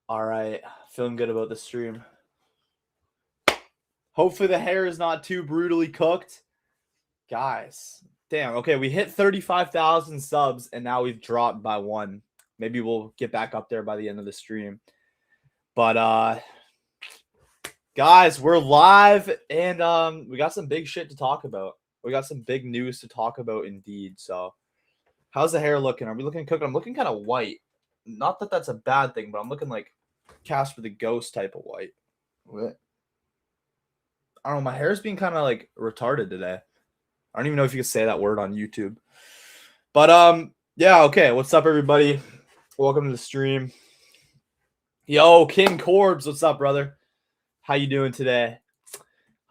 All right, feeling good about the stream. Hopefully the hair is not too brutally cooked. Guys, damn. Okay, we hit 35,000 subs and now we've dropped by 1. Maybe we'll get back up there by the end of the stream. But guys, we're live and we got some big shit to talk about. We got some big news to talk about indeed. So, how's the hair looking? Are we looking cooked? I'm looking kind of white. Not that that's a bad thing, but I'm looking like Casper the Ghost type of white. What? I don't know. My hair's being kind of like retarded today. I don't even know if you can say that word on YouTube. But yeah, okay. What's up, everybody? Welcome to the stream. Yo, King Corbs, what's up, brother? How you doing today?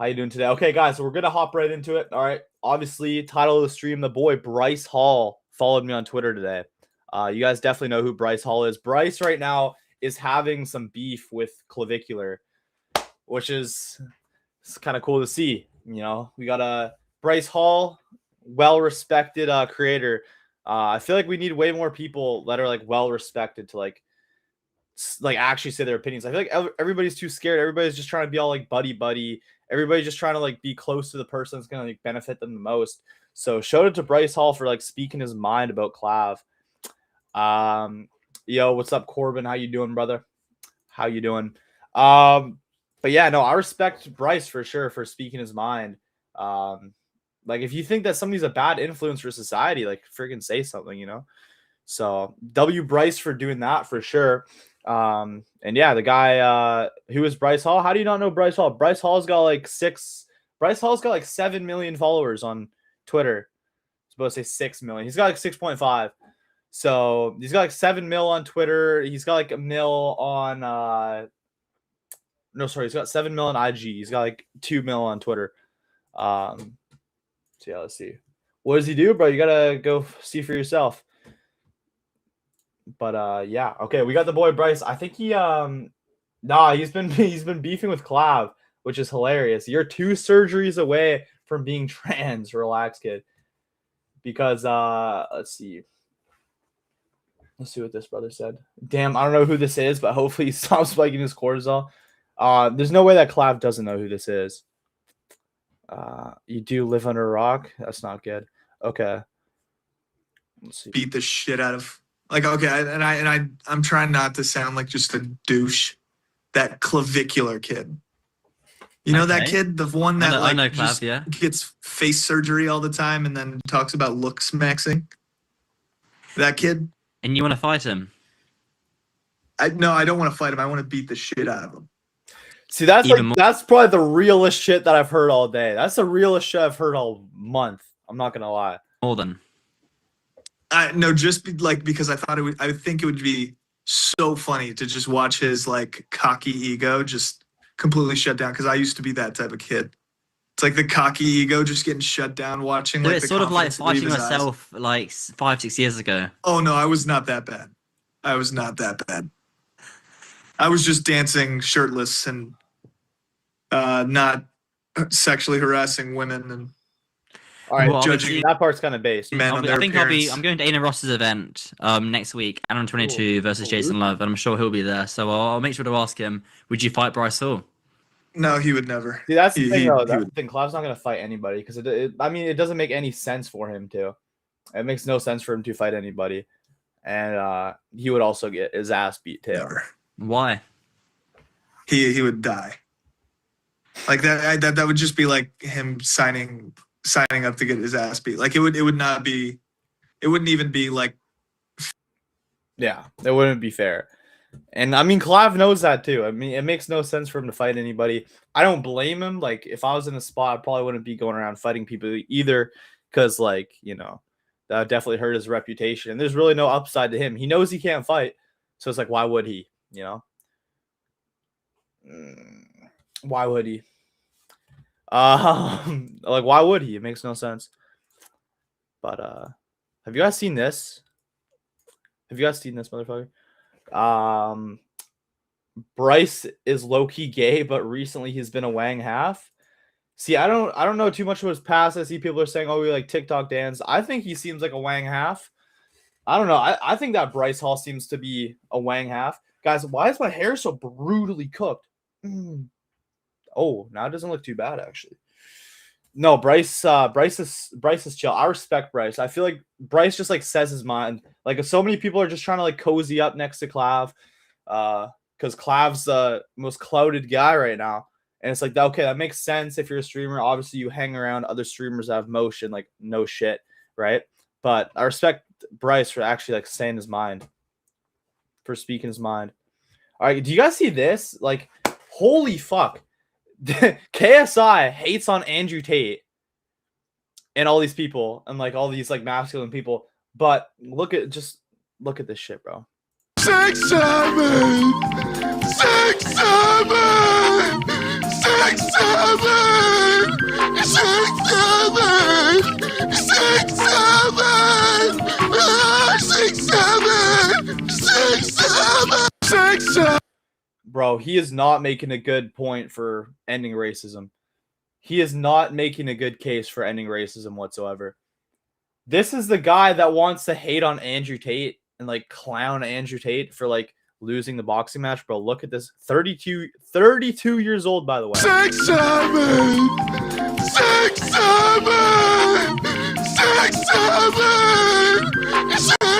Okay, guys, so we're gonna hop right into it. All right. Obviously, title of the stream, the boy Bryce Hall followed me on Twitter today. You guys definitely know who Bryce Hall is. Bryce right now is having some beef with Clavicular, which is kind of cool to see. You know, we got a Bryce Hall, well-respected creator. I feel like we need way more people that are like well-respected to like actually say their opinions. I feel like everybody's too scared. Everybody's just trying to be all like buddy. Everybody's just trying to like be close to the person that's gonna like benefit them the most. So shout out to Bryce Hall for like speaking his mind about Clav. Yo, what's up, Corbin? How you doing, brother? How you doing? But yeah, no, I respect Bryce for sure for speaking his mind. Like if you think that somebody's a bad influence for society, like freaking say something, you know? So W Bryce for doing that for sure. And yeah, the guy who is Bryce Hall. How do you not know Bryce Hall? Bryce Hall's got like 7 million followers on Twitter. I'm supposed to say 6 million. He's got like 6.5. So he's got like 7 mil on Twitter. He's got like a mil on he's got 7 mil on IG. He's got like 2 mil on Twitter. So yeah, let's see. What does he do, bro? You gotta go see for yourself. But yeah, okay, we got the boy Bryce. I think he's been beefing with Clav, which is hilarious. You're 2 surgeries away from being trans. Relax, kid. Because let's see what this brother said. Damn, I don't know who this is, but hopefully he stops spiking his cortisol. There's no way that Clav doesn't know who this is. You do live under a rock? That's not good. Okay. Let's see. Beat the shit out of I'm trying not to sound like just a douche. That Clavicular kid. You know that kid, the one that I know Clav, yeah. Gets face surgery all the time and then talks about looks maxing. That kid. And you want to fight him? No, I don't want to fight him. I want to beat the shit out of him. See, that's probably the realest shit that I've heard all day. That's the realest shit I've heard all month. I'm not gonna lie. More than. No, just because I thought I think it would be so funny to just watch his like cocky ego just completely shut down. Because I used to be that type of kid. It's like the cocky ego just getting shut down watching. Like, it's sort of like fighting myself like 5-6 years ago. Oh no, I was not that bad. I was just dancing shirtless and not sexually harassing women and judging. That part's kind of based. I'm going to Aiden Ross's event next week, Alan 22 versus Jason Love, and I'm sure he'll be there. So I'll make sure to ask him, would you fight Bryce Hall? No, he would never. See, that's the thing, though. That's the thing. Clav's not going to fight anybody because it doesn't make any sense for him to. It makes no sense for him to fight anybody. And he would also get his ass beat too. Never. Why? He would die. Like that would just be like him signing up to get his ass beat. Like it wouldn't even be like. Yeah, it wouldn't be fair. And I mean, Clav knows that too. I mean, it makes no sense for him to fight anybody. I don't blame him. Like, if I was in a spot, I probably wouldn't be going around fighting people either, because, like, you know, that would definitely hurt his reputation. And there's really no upside to him. He knows he can't fight, so it's like, why would he? You know, why would he? Like, why would he? It makes no sense. But have you guys seen this? Motherfucker? Bryce is low-key gay, but recently he's been a Wang half. See, I don't know too much of his past. I see people are saying, oh, we like TikTok dance. I think he seems like a Wang half. I don't know. I think that Bryce Hall seems to be a Wang half. Guys, why is my hair so brutally cooked? Oh, now it doesn't look too bad actually. No, Bryce is chill. I respect Bryce. I feel like Bryce just like says his mind. Like if so many people are just trying to like cozy up next to Clav, because Clav's the most clouded guy right now. And it's like, okay, that makes sense if you're a streamer. Obviously, you hang around other streamers that have motion, like no shit, right? But I respect Bryce for actually like saying his mind, for speaking his mind. All right, do you guys see this? Like, holy fuck. KSI hates on Andrew Tate and all these people and like all these like masculine people. But look at this shit, bro. 6, 7, 6, 7, 6, 7, 6, 7, 6, 7, 6, 7, 6, 7, 6, 7. Bro, he is not making a good point for ending racism. He is not making a good case for ending racism whatsoever. This is the guy that wants to hate on Andrew Tate and like clown Andrew Tate for like losing the boxing match. Bro, look at this. 32 years old, by the way. 6, 7, 6, 7, 6, 7, 6, 7,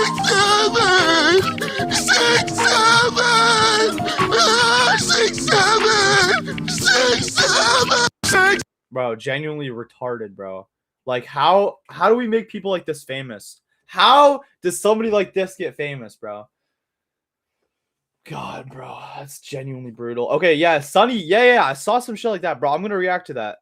6, 7, 6, 7, 6, 7, 6. Bro, genuinely retarded, bro. Like, how do we make people like this famous? How does somebody like this get famous, bro? God, bro, that's genuinely brutal. Okay, yeah, Sonny, yeah, I saw some shit like that, bro. I'm gonna react to that.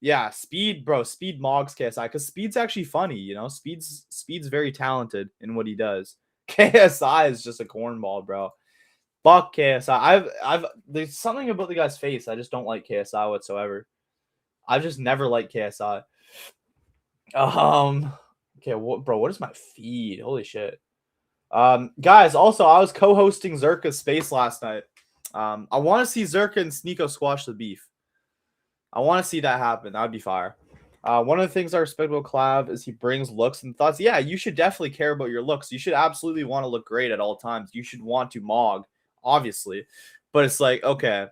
Yeah, Speed, bro. Speed mogs KSI because Speed's actually funny, you know. Speed's very talented in what he does. KSI is just a cornball, bro. Fuck KSI. I've there's something about the guy's face. I just don't like KSI whatsoever. I've just never liked KSI. Okay, what is my feed? Holy shit. Guys, also I was co-hosting Zerka's space last night. I want to see Zerka and Sneeko squash the beef. I want to see that happen. That would be fire. One of the things I respect about Clav is he brings looks and thoughts. Yeah, you should definitely care about your looks. You should absolutely want to look great at all times. You should want to mog, obviously. But it's like, okay.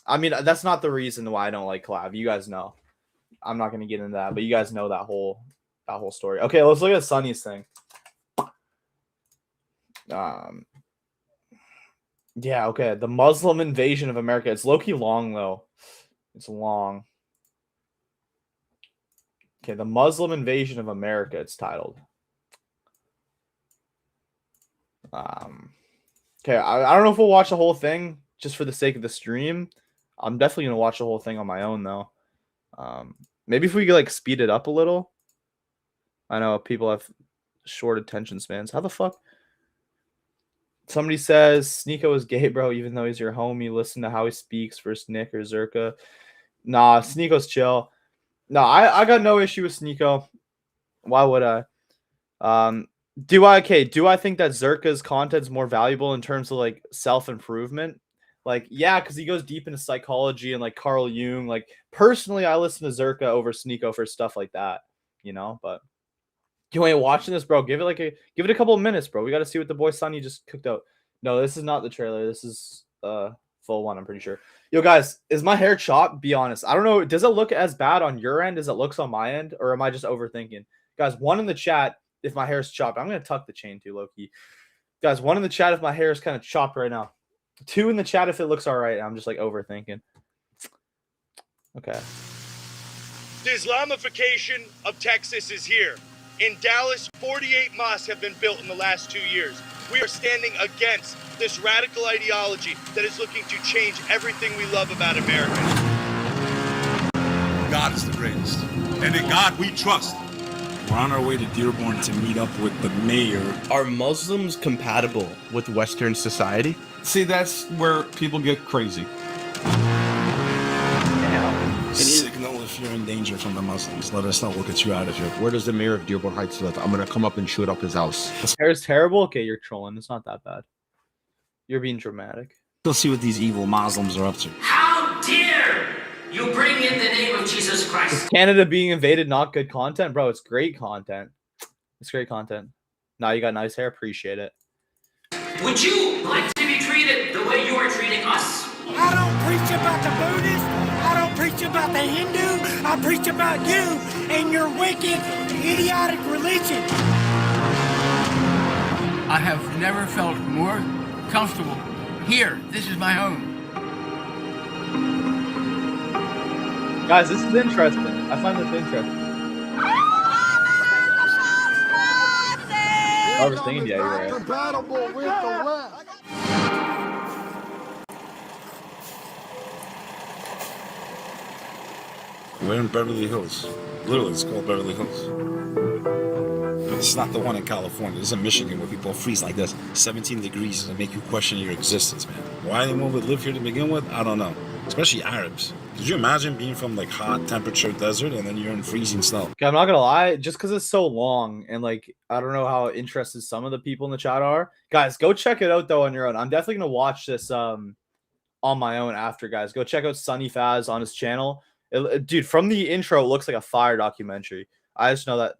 I mean, that's not the reason why I don't like Clav. You guys know. I'm not going to get into that, but you guys know that whole story. Okay, let's look at Sonny's thing. Yeah, okay. The Muslim invasion of America. It's low-key long, though. It's long. Okay, the Muslim invasion of America, it's titled. Okay, I don't know if we'll watch the whole thing just for the sake of the stream. I'm definitely going to watch the whole thing on my own, though. Maybe if we could, like, speed it up a little. I know people have short attention spans. How the fuck? Somebody says Sneeko is gay, bro, even though he's your homie. Listen to how he speaks versus Nick or Zerka. Nah, Sneeko's chill. No, I got no issue with Sneeko. Why would I? Do I think that Zerka's content's more valuable in terms of like self-improvement? Like, yeah, because he goes deep into psychology and like Carl Jung. Like, personally, I listen to Zerka over Sneeko for stuff like that, you know. But you ain't watching this, bro. Give it a couple of minutes, bro. We got to see what the boy Sonny just cooked out. No, this is not the trailer. This is full one. I'm pretty sure. Yo, guys, is my hair chopped? Be honest. I don't know. Does it look as bad on your end as it looks on my end, or am I just overthinking? Guys, one in the chat if my hair is chopped. I'm gonna tuck the chain too, Loki. Guys, one in the chat if my hair is kind of chopped right now. 2 in the chat if it looks all right. I'm just like overthinking. Okay. The Islamification of Texas is here. In Dallas, 48 mosques have been built in the last 2 years. We are standing against this radical ideology that is looking to change everything we love about America. God is the greatest, and in God we trust. We're on our way to Dearborn to meet up with the mayor. Are Muslims compatible with Western society? See, that's where people get crazy. Signal if you're in danger from the Muslims. Let us know. We'll get you out of here. Where does the mayor of Dearborn Heights live? I'm gonna come up and shoot up his house. Hair's terrible? Okay, you're trolling. It's not that bad. You're being dramatic. We'll see what these evil Muslims are up to. How dare you bring in the name of Jesus Christ? Is Canada being invaded not good content? Bro, it's great content. It's great content. Now you got nice hair. Appreciate it. Would you like to be treated the way you are treating us? I don't preach about the Buddhist. I don't preach about the Hindu. I preach about you and your wicked, idiotic religion. I have never felt more comfortable here. This is my home. Guys, this is interesting. I find this interesting. I was thinking, yeah, you're right. Compatible with the West. We're in Beverly Hills. Literally, it's called Beverly Hills. This is not the one in California. This is in Michigan where people freeze like this. 17 degrees and make you question your existence, man. Why anyone would live here to begin with, I don't know. Especially Arabs. Could you imagine being from like hot temperature desert and then you're in freezing snow? Okay, I'm not gonna lie, just because it's so long and like I don't know how interested some of the people in the chat are. Guys, go check it out though on your own. I'm definitely gonna watch this on my own after, guys. Go check out Sunny Faz on his channel. Dude, from the intro, it looks like a fire documentary. I just know that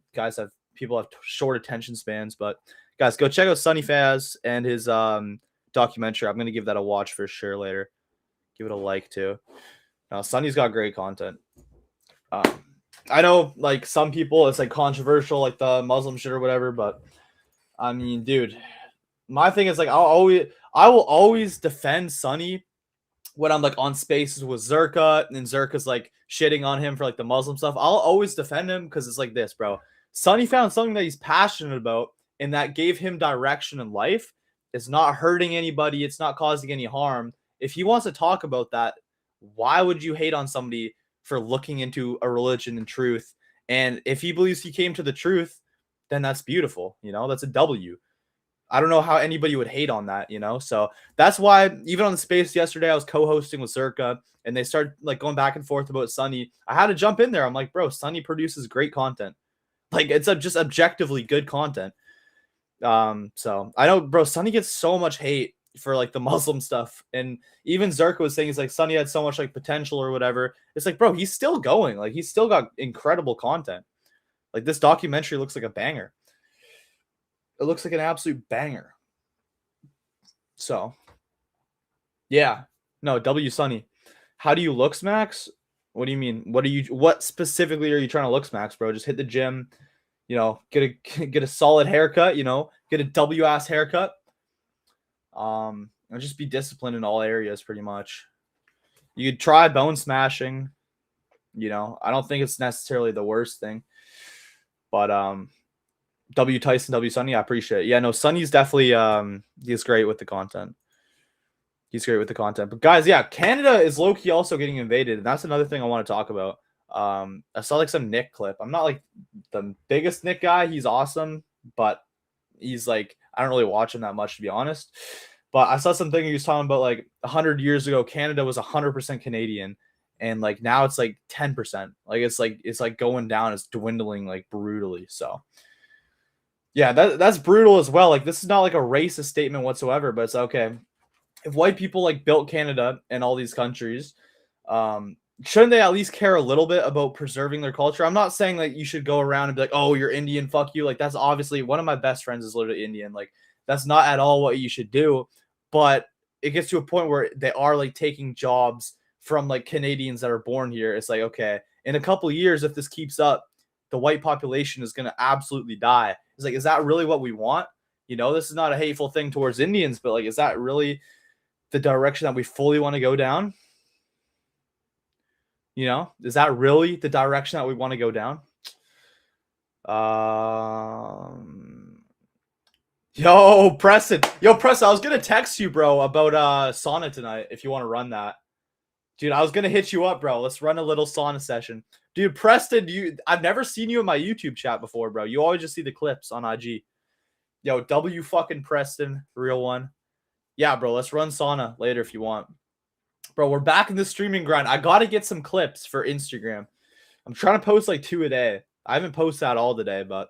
people have short attention spans, but guys, go check out Sunny Faz and his documentary. I'm gonna give that a watch for sure later. Give it a like too. Now, Sunny's got great content. I know, like, some people, it's, like, controversial, like, the Muslim shit or whatever, but, I mean, dude, my thing is, like, I will always defend Sunny when I'm, like, on spaces with Zerka, and Zerka's, like, shitting on him for, like, the Muslim stuff. I'll always defend him, because it's like this, bro. Sunny found something that he's passionate about, and that gave him direction in life. It's not hurting anybody. It's not causing any harm. If he wants to talk about that, why would you hate on somebody for looking into a religion and truth? And if he believes he came to the truth, then that's beautiful. You know, that's a W. I don't know how anybody would hate on that, you know? So that's why even on the space yesterday, I was co-hosting with Zerka and they started like going back and forth about Sunny. I had to jump in there. I'm like, bro, Sunny produces great content. Like it's just objectively good content. So I know, bro, Sunny gets so much hate for like the Muslim stuff, and even Zerka was saying he's like Sunny had so much like potential or whatever. It's like, bro, he's still going. Like he's still got incredible content. Like this documentary looks like a banger. It looks like an absolute banger. So yeah, no, W Sunny. How do you looks max? What do you mean? What specifically are you trying to looks max, bro? Just hit the gym, you know, get a solid haircut, you know, get a W ass haircut. And just be disciplined in all areas pretty much. You could try bone smashing, you know. I don't think it's necessarily the worst thing. But W Tyson, W Sunny, I appreciate it. Yeah, no, Sunny's definitely he's great with the content. He's great with the content. But guys, yeah, Canada is low-key also getting invaded, and that's another thing I want to talk about. I saw like some Nick clip. I'm not like the biggest Nick guy. He's awesome, but he's like, I don't really watch him that much, to be honest. But I saw something he was talking about like 100 years ago, Canada was 100% Canadian. And like now it's like 10%. Like it's like going down, it's dwindling like brutally. So yeah, that's brutal as well. Like this is not like a racist statement whatsoever, but it's okay. If white people like built Canada and all these countries, shouldn't they at least care a little bit about preserving their culture? I'm not saying like you should go around and be like, oh, you're Indian, fuck you. Like that's obviously one of my best friends is literally Indian. Like that's not at all what you should do. But it gets to a point where they are like taking jobs from like Canadians that are born here. It's like, okay, in a couple of years, if this keeps up, the white population is going to absolutely die. It's like, is that really what we want? You know, this is not a hateful thing towards Indians, but like, is that really the direction that we fully want to go down? You know, is that really the direction that we want to go down? Yo, Preston, I was going to text you, bro, about sauna tonight if you want to run that. Dude, I was going to hit you up, bro. Let's run a little sauna session. Dude, Preston, I've never seen you in my YouTube chat before, bro. You always just see the clips on IG. Yo, W fucking Preston, real one. Yeah, bro, let's run sauna later if you want. Bro, we're back in the streaming grind. I got to get some clips for Instagram. I'm trying to post like 2 a day. I haven't posted that all today, but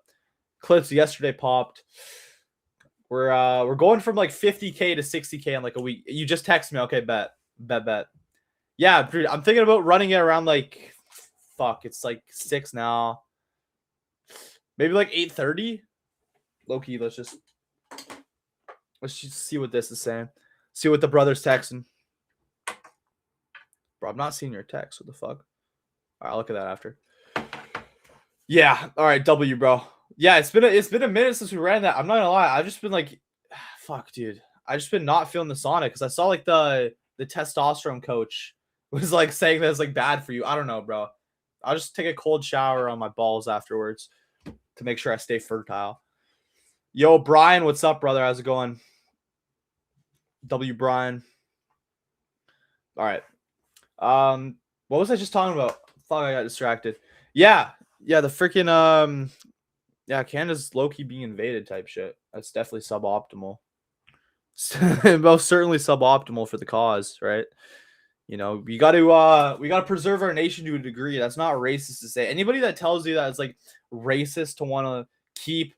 clips yesterday popped. We're going from like 50K to 60K in like a week. You just text me. Okay, bet. Yeah, dude, I'm thinking about running it around like, it's like 6 now. Maybe like 8:30. Low-key, let's just see what this is saying. See what the brother's texting. Bro, I'm not seeing your text. What the fuck? All right, I'll look at that after. Yeah. All right, W, bro. Yeah, it's been a minute since we ran that. I'm not gonna lie. I've just been like, fuck, dude. I just been not feeling the sauna because I saw like the testosterone coach was like saying that it's like bad for you. I don't know, bro. I'll just take a cold shower on my balls afterwards to make sure I stay fertile. Yo, Brian, what's up, brother? How's it going? W, Brian. All right. What was I just talking about? Fuck, I got distracted. Yeah, the freaking yeah, Canada's low-key being invaded type shit. That's definitely suboptimal. Most certainly suboptimal for the cause, right? You know, we got to preserve our nation to a degree. That's not racist to say. Anybody that tells you that it's like racist to want to keep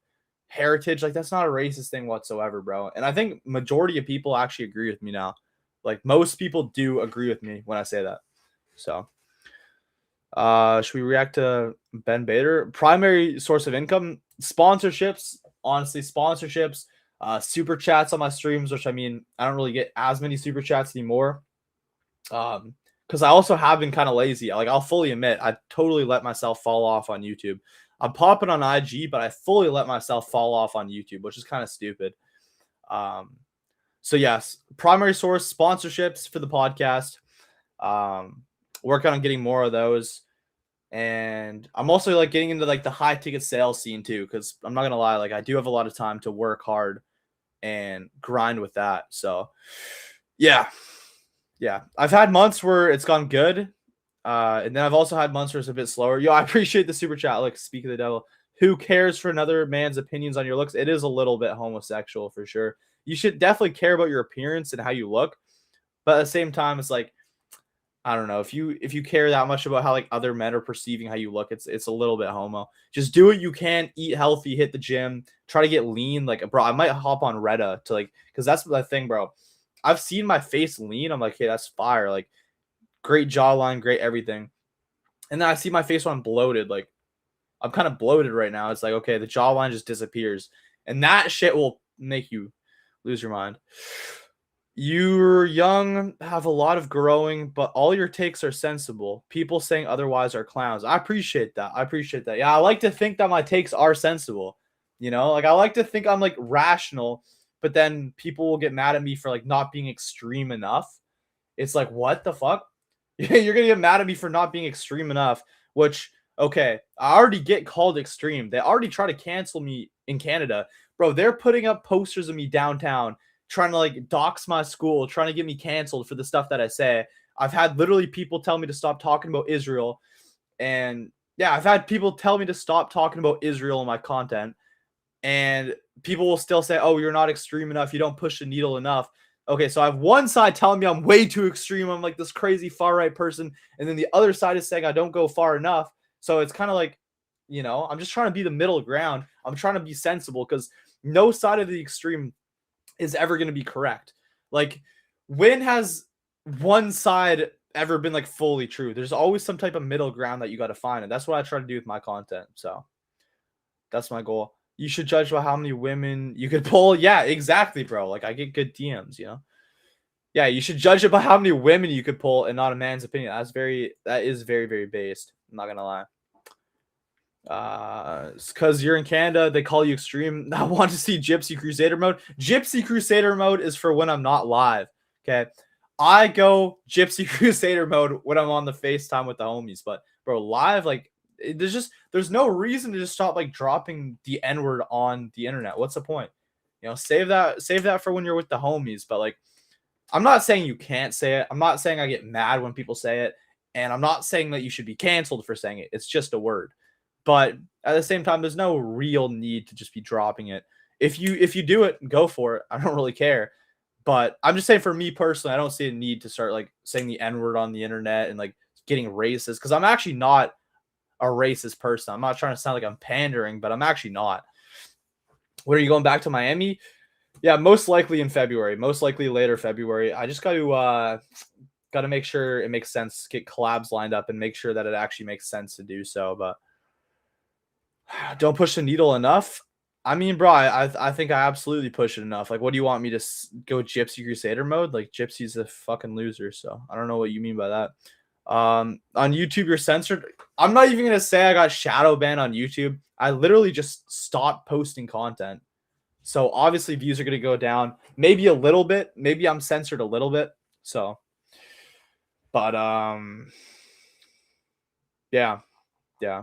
heritage, like that's not a racist thing whatsoever, bro. And I think majority of people actually agree with me now. Like most people do agree with me when I say that. So, should we react to Ben Bader? Primary source of income, sponsorships. Honestly, sponsorships, super chats on my streams, which I mean, I don't really get as many super chats anymore. Because I also have been kind of lazy. Like I'll fully admit, I totally let myself fall off on YouTube. I'm popping on IG, but I fully let myself fall off on YouTube, which is kind of stupid. So yes, primary source sponsorships for the podcast. Working on getting more of those. And I'm also like getting into like the high ticket sales scene too, because I'm not gonna lie, like I do have a lot of time to work hard and grind with that. So yeah. I've had months where it's gone good. And then I've also had months where it's a bit slower. Yo, I appreciate the super chat. Like, speak of the devil. Who cares for another man's opinions on your looks? It is a little bit homosexual for sure. You should definitely care about your appearance and how you look. But at the same time, it's like, I don't know, if you care that much about how like other men are perceiving how you look, it's a little bit homo. Just do what you can, eat healthy, hit the gym, try to get lean. Like, bro, I might hop on Reddit to like, because that's the thing, bro. I've seen my face lean. I'm like, hey, that's fire. Like, great jawline, great everything. And then I see my face when I'm bloated. Like, I'm kind of bloated right now. It's like, okay, the jawline just disappears. And that shit will make you lose your mind. You're young, have a lot of growing, but all your takes are sensible. People saying otherwise are clowns. I appreciate that. Yeah, I like to think that my takes are sensible. You know, like I like to think I'm like rational, but then people will get mad at me for like not being extreme enough. It's like, what the fuck? You're gonna get mad at me for not being extreme enough, which, okay, I already get called extreme. They already try to cancel me in Canada. Bro, they're putting up posters of me downtown, trying to like dox my school, trying to get me canceled for the stuff that I say. I've had literally people tell me to stop talking about Israel. And yeah, I've had people tell me to stop talking about Israel in my content. And people will still say, oh, you're not extreme enough. You don't push the needle enough. Okay, so I have one side telling me I'm way too extreme. I'm like this crazy far right person. And then the other side is saying I don't go far enough. So it's kind of like, you know, I'm just trying to be the middle ground. I'm trying to be sensible because no side of the extreme is ever going to be correct. Like, when has one side ever been like fully true? There's always some type of middle ground that you got to find. And that's what I try to do with my content. So that's my goal. You should judge by how many women you could pull. Yeah, exactly, bro. Like, I get good DMs, you know? Yeah, you should judge it by how many women you could pull and not a man's opinion. That is very, very based. I'm not going to lie. Because you're in Canada, they call you extreme. I want to see Gypsy Crusader mode. Gypsy Crusader mode is for when I'm not live. Okay, I go Gypsy Crusader mode when I'm on the FaceTime with the homies. But bro, live, like, there's no reason to just stop like dropping the N-word on the internet. What's the point? You know, save that for when you're with the homies. But like, I'm not saying you can't say it. I'm not saying I get mad when people say it, and I'm not saying that you should be canceled for saying it. It's just a word. But at the same time, there's no real need to just be dropping it. If you do it, go for it. I don't really care. But I'm just saying, for me personally, I don't see a need to start like saying the N-word on the internet and like getting racist, because I'm actually not a racist person. I'm not trying to sound like I'm pandering, but I'm actually not. When are you going back to Miami? Yeah, most likely in February. Most likely later February. I just got to make sure it makes sense, get collabs lined up, and make sure that it actually makes sense to do so. But don't push the needle enough. I mean, bro, I think I absolutely push it enough. Like, what do you want me to go Gypsy Crusader mode? Like, Gypsy's a fucking loser, so I don't know what you mean by that. On YouTube, you're censored. I'm not even gonna say I got shadow banned on YouTube. I literally just stopped posting content. So obviously views are gonna go down. Maybe a little bit. Maybe I'm censored a little bit. So, but yeah. Okay.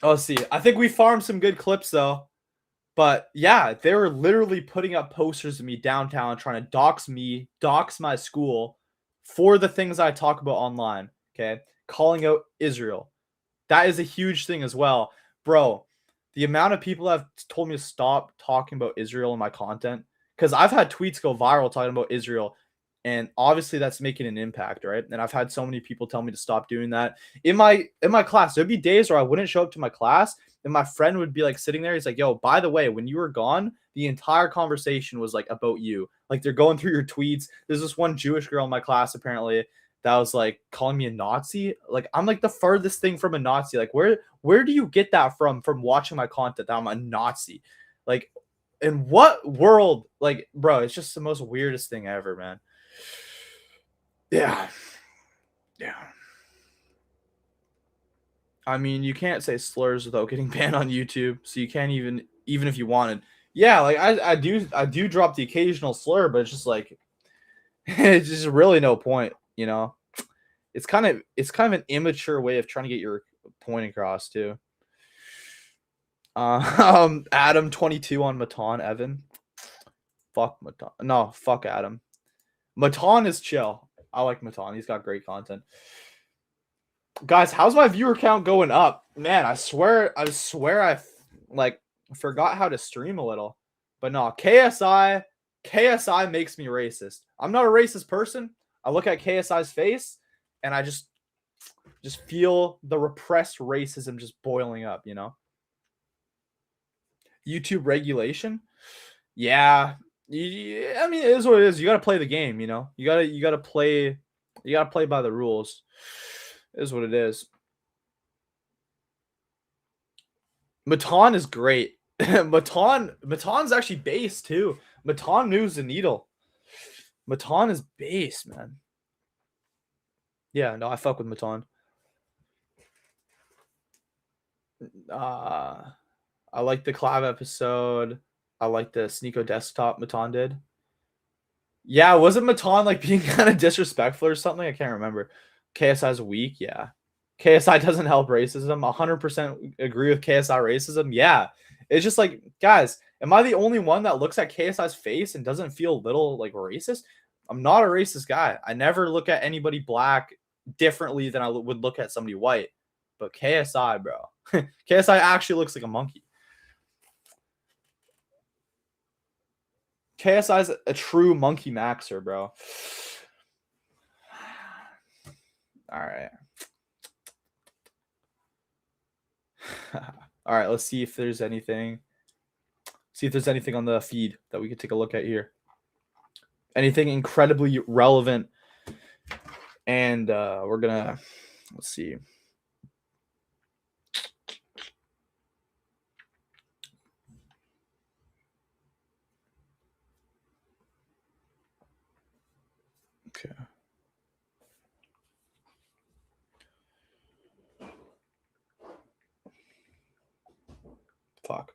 Oh, let's see. I think we farmed some good clips though. But yeah, they were literally putting up posters of me downtown trying to dox me, dox my school for the things I talk about online. Okay. Calling out Israel. That is a huge thing as well. Bro, the amount of people have told me to stop talking about Israel in my content, because I've had tweets go viral talking about Israel, and obviously that's making an impact, right? And I've had so many people tell me to stop doing that. In my class, there'd be days where I wouldn't show up to my class, and my friend would be like sitting there. He's like, "Yo, by the way, when you were gone, the entire conversation was like about you. Like they're going through your tweets. There's this one Jewish girl in my class apparently that was like calling me a Nazi. Like I'm like the furthest thing from a Nazi. Like where do you get that from watching my content that I'm a Nazi? Like in what world? Like bro, it's just the most weirdest thing ever, man. Yeah. I mean, you can't say slurs without getting banned on YouTube, so you can't even if you wanted. Yeah, like I do drop the occasional slur, but it's just like it's just really no point, you know. It's kind of an immature way of trying to get your point across too. Adam 22 on Matan Evan. Fuck Matan. No, fuck Adam. Matan is chill. I like Matan. He's got great content. Guys, how's my viewer count going up? Man, I swear I like forgot how to stream a little. But no, KSI makes me racist. I'm not a racist person. I look at KSI's face and I just feel the repressed racism just boiling up, you know? YouTube regulation? Yeah. I mean, it is what it is. You got to play the game, you know? You got to play by the rules. It is what it is. Matan is great. Matan's actually base too. Matan moves the needle. Matan is base, man. Yeah, no, I fuck with Matan. I like the collab episode. I like the Sneeko desktop Matan did. Yeah, wasn't Matan like being kind of disrespectful or something? I can't remember. KSI's weak, yeah. KSI doesn't help racism. 100% agree with KSI racism. Yeah. It's just like, guys, am I the only one that looks at KSI's face and doesn't feel a little like racist? I'm not a racist guy. I never look at anybody black differently than I would look at somebody white. But KSI, bro. KSI actually looks like a monkey. KSI's a true monkey maxer, bro. All right. All right, let's see if there's anything. See if there's anything on the feed that we could take a look at here. Anything incredibly relevant. And we're gonna let's see. Okay. Fuck.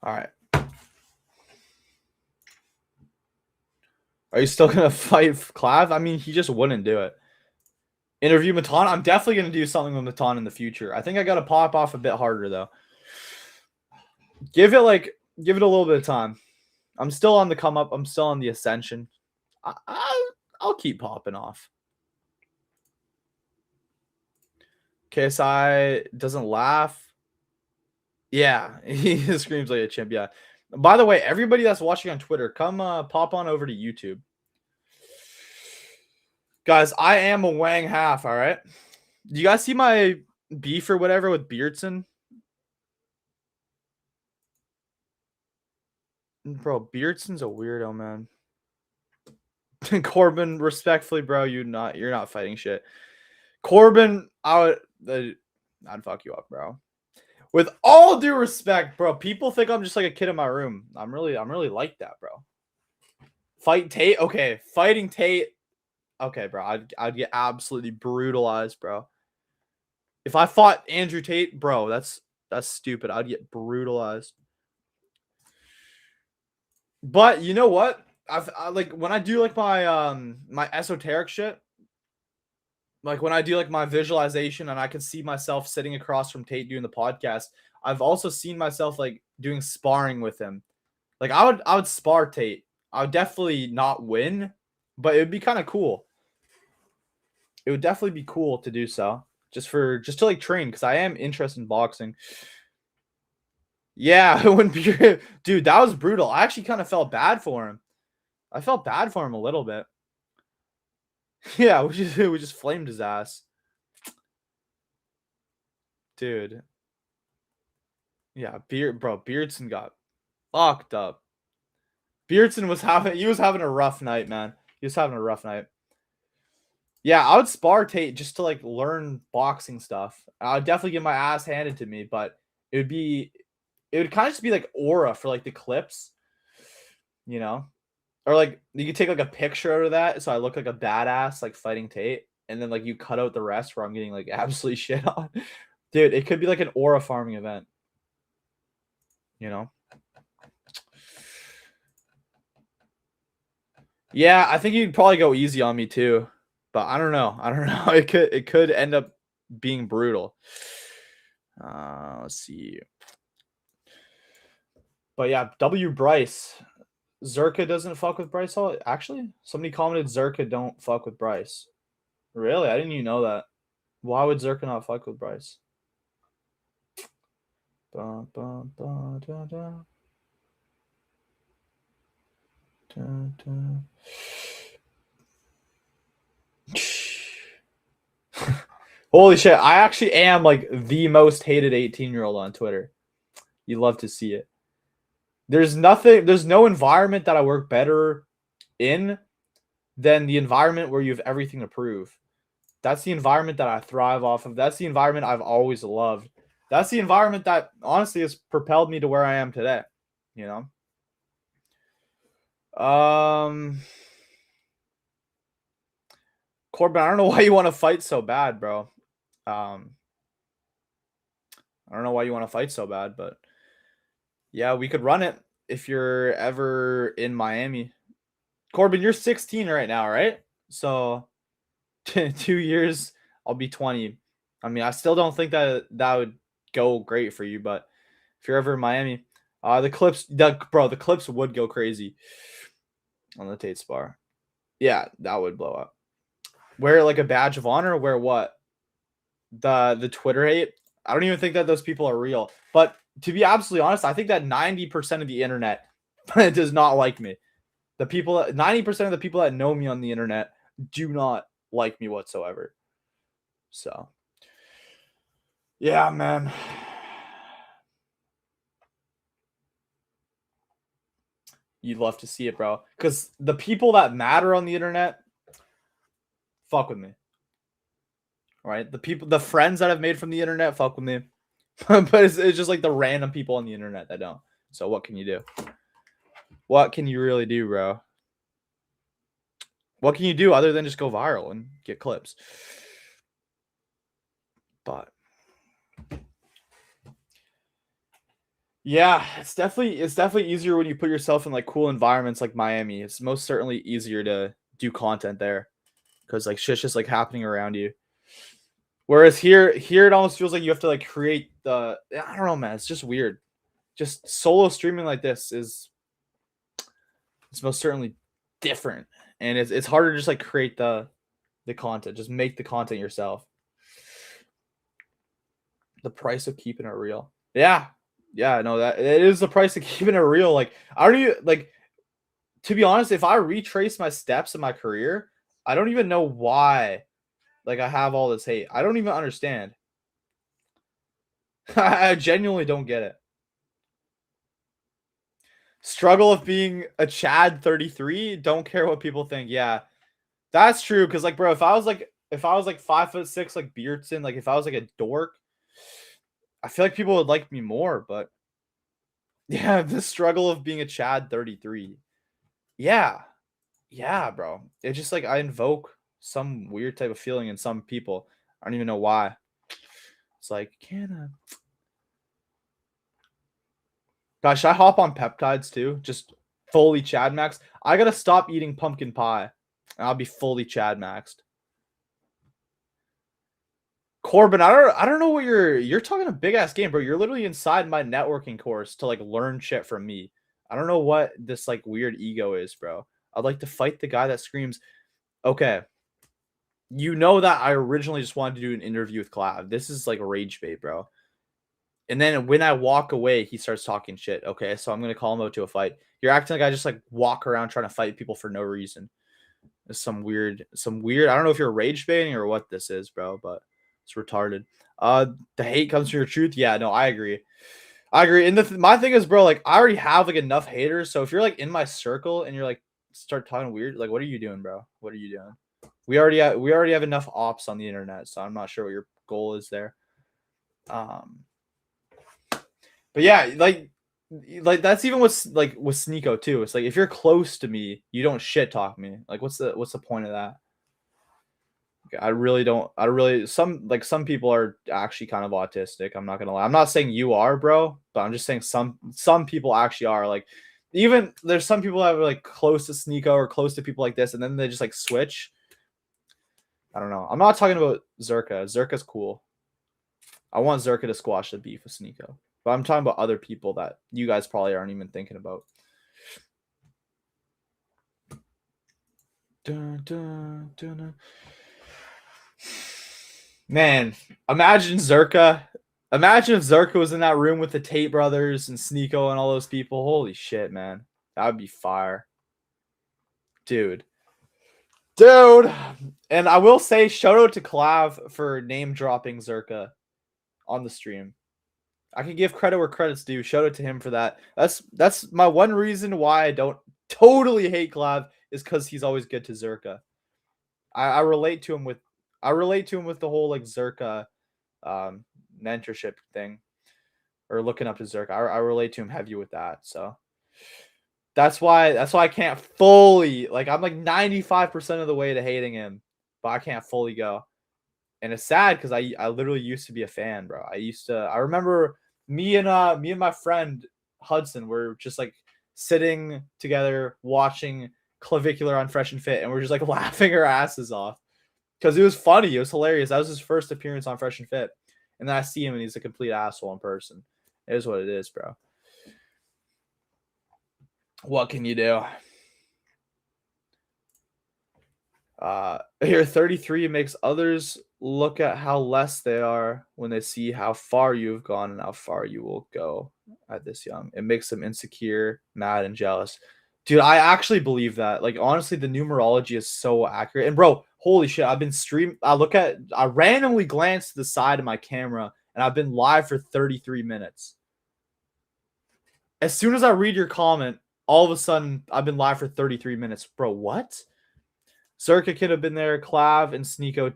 All right. Are you still gonna fight Clav? I mean, he just wouldn't do it. Interview Matan. I'm definitely gonna do something with Matan in the future. I think I gotta pop off a bit harder though. Give it a little bit of time. I'm still on the come up. I'm still on the ascension. I'll keep popping off. KSI doesn't laugh. Yeah, he screams like a chimp. Yeah. By the way, everybody that's watching on Twitter, come pop on over to YouTube. Guys, I am a Wang half, all right? Do you guys see my beef or whatever with Beardson? Bro, Beardson's a weirdo, man. Corbin, respectfully, bro, you're not fighting shit. Corbin, I'd fuck you up, bro. With all due respect, bro, people think I'm just like a kid in my room. I'm really like that, bro. Fight Tate? Okay, fighting Tate. Okay, bro, I'd get absolutely brutalized, bro. If I fought Andrew Tate, bro, that's stupid. I'd get brutalized. But you know what? I like when I do like my my esoteric shit, like when I do like my visualization and I can see myself sitting across from Tate doing the podcast, I've also seen myself like doing sparring with him. Like I would spar Tate. I would definitely not win, but it would be kind of cool. It would definitely be cool to do so. Just to like train, because I am interested in boxing. Yeah, it wouldn't be dude, that was brutal. I actually kind of felt bad for him. I felt bad for him a little bit. Yeah, we just flamed his ass. Dude. Yeah, Beardson got fucked up. Beardson was having a rough night, man. He was having a rough night. Yeah, I would spar Tate just to like learn boxing stuff. I would definitely get my ass handed to me, but it would kind of just be like aura for like the clips, you know? Or like you could take like a picture out of that so I look like a badass like fighting Tate, and then like you cut out the rest where I'm getting like absolutely shit on. Dude, it could be like an aura farming event. You know? Yeah, I think you'd probably go easy on me too. But I don't know. It could end up being brutal. Let's see. But yeah, Bryce. Zerka doesn't fuck with Bryce Hall. Actually, somebody commented Zerka don't fuck with Bryce. Really? I didn't even know that. Why would Zerka not fuck with Bryce? Ba, ba, ba, da, da. Da, da. Holy shit, I actually am like the most hated 18-year-old on Twitter. You love to see it. There's no environment that I work better in than the environment where you have everything to prove. That's the environment that I thrive off of. That's the environment I've always loved. That's the environment that honestly has propelled me to where I am today, you know? Corbin, I don't know why you want to fight so bad, bro. I don't know why you want to fight so bad, but yeah, we could run it if you're ever in Miami. Corbin, you're 16 right now, right? So 2 years, I'll be 20. I mean, I still don't think that would go great for you, but if you're ever in Miami, the clips would go crazy on the Tate spar. Yeah, that would blow up. Wear like a badge of honor, wear what? The Twitter hate. I don't even think that those people are real. But to be absolutely honest, I think that 90% of the internet does not like me. 90% of the people that know me on the internet do not like me whatsoever. So, yeah, man. You'd love to see it, bro. Because the people that matter on the internet, fuck with me. Right? The friends that I've made from the internet, fuck with me. But it's just like the random people on the internet that don't. So what can you do? What can you really do, bro? What can you do other than just go viral and get clips? But yeah, it's definitely easier when you put yourself in like cool environments like Miami. It's most certainly easier to do content there because like shit's just like happening around you. Whereas here it almost feels like you have to like create I don't know, man. It's just weird. Just solo streaming like this it's most certainly different, and it's harder to just like create the content. Just make the content yourself. The price of keeping it real. Yeah, no, that it is the price of keeping it real. Like I don't even like. To be honest, if I retrace my steps in my career, I don't even know why. Like I have all this hate. I don't even understand. I genuinely don't get it. Struggle of being a Chad 33. Don't care what people think. Yeah, that's true. Cause like, bro, if I was like if I was like 5'6", like Beardson, like if I was like a dork, I feel like people would like me more. But yeah, the struggle of being a Chad 33. Yeah, yeah, bro. It's just like I invoke some weird type of feeling in some people. I don't even know why. It's like, Guys, should I hop on peptides too? Just fully Chad Max. I gotta stop eating pumpkin pie, and I'll be fully Chad Maxed. Corbin, I don't know what you're talking a big ass game, bro. You're literally inside my networking course to like learn shit from me. I don't know what this like weird ego is, bro. I'd like to fight the guy that screams. Okay. You know that I originally just wanted to do an interview with Clav. This is like rage bait, bro. And then when I walk away, he starts talking shit. Okay, so I'm gonna call him out to a fight. You're acting like I just like walk around trying to fight people for no reason. It's some weird. I don't know if you're rage baiting or what this is, bro, but it's retarded. The hate comes from your truth. Yeah, no, I agree. And my thing is, bro, like I already have like enough haters. So if you're like in my circle and you're like start talking weird, like what are you doing, bro? What are you doing? We already have enough ops on the internet, so I'm not sure what your goal is there. But yeah, like that's even with Sneeko too. It's like if you're close to me, you don't shit talk me. Like what's the point of that? I really don't. Some people are actually kind of autistic. I'm not gonna lie. I'm not saying you are, bro, but I'm just saying some people actually are. Like even there's some people that are like close to Sneeko or close to people like this, and then they just like switch. I don't know. I'm not talking about Zerka. Zerka's cool. I want Zerka to squash the beef with Sneeko. But I'm talking about other people that you guys probably aren't even thinking about. Dun, dun, dun, dun. Man, imagine Zerka. Imagine if Zerka was in that room with the Tate brothers and Sneeko and all those people. Holy shit, man. That would be fire. Dude. And I will say, shout out to Clav for name dropping Zerka on the stream. I can give credit where credit's due. Shout out to him for that. That's my one reason why I don't totally hate Clav is because he's always good to Zerka. I relate to him with the whole like Zerka mentorship thing or looking up to Zerka. I relate to him heavy with that. So that's why I can't fully like I'm like 95% of the way to hating him, but I can't fully go. And it's sad because I literally used to be a fan, bro. I remember me and my friend Hudson were just like sitting together watching Clavicular on Fresh and Fit, and we're just like laughing our asses off because it was funny. It was hilarious. That was his first appearance on Fresh and Fit, and then I see him and he's a complete asshole in person. It is what it is, bro. What can you do? Here, 33 makes others look at how less they are when they see how far you've gone and how far you will go at this young. It makes them insecure, mad, and jealous. Dude, I actually believe that. Like, honestly, the numerology is so accurate. And bro, holy shit, I've been streaming. I randomly glanced to the side of my camera and I've been live for 33 minutes. As soon as I read your comment, all of a sudden I've been live for 33 minutes. Bro, what? Zerka could have been there. Clav and Sneeko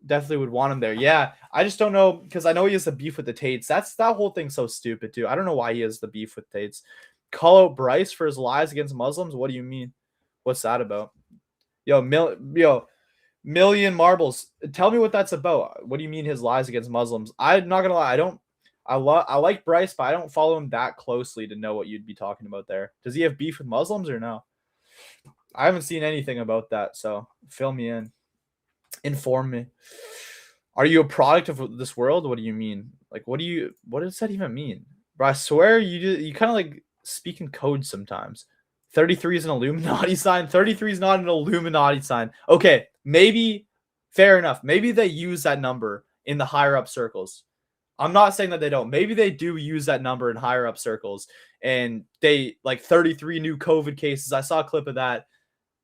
definitely would want him there. Yeah, I just don't know because I know he has the beef with the Tates. That whole thing's so stupid too. I don't know why he has the beef with Tates. Call out Bryce for his lies against Muslims. What do you mean? What's that about? Million marbles. Tell me what that's about. What do you mean his lies against Muslims? I'm not gonna lie. I like Bryce, but I don't follow him that closely to know what you'd be talking about there. Does he have beef with Muslims or no? I haven't seen anything about that, so fill me in. Inform me. Are you a product of this world? What do you mean? Like, what does that even mean? Bro, I swear you kind of like speak in code sometimes. 33 is an Illuminati sign. 33 is not an Illuminati sign. Okay, maybe, fair enough. Maybe they use that number in the higher up circles. I'm not saying that they don't. Maybe they do use that number in higher up circles. And they, like 33 new COVID cases. I saw a clip of that.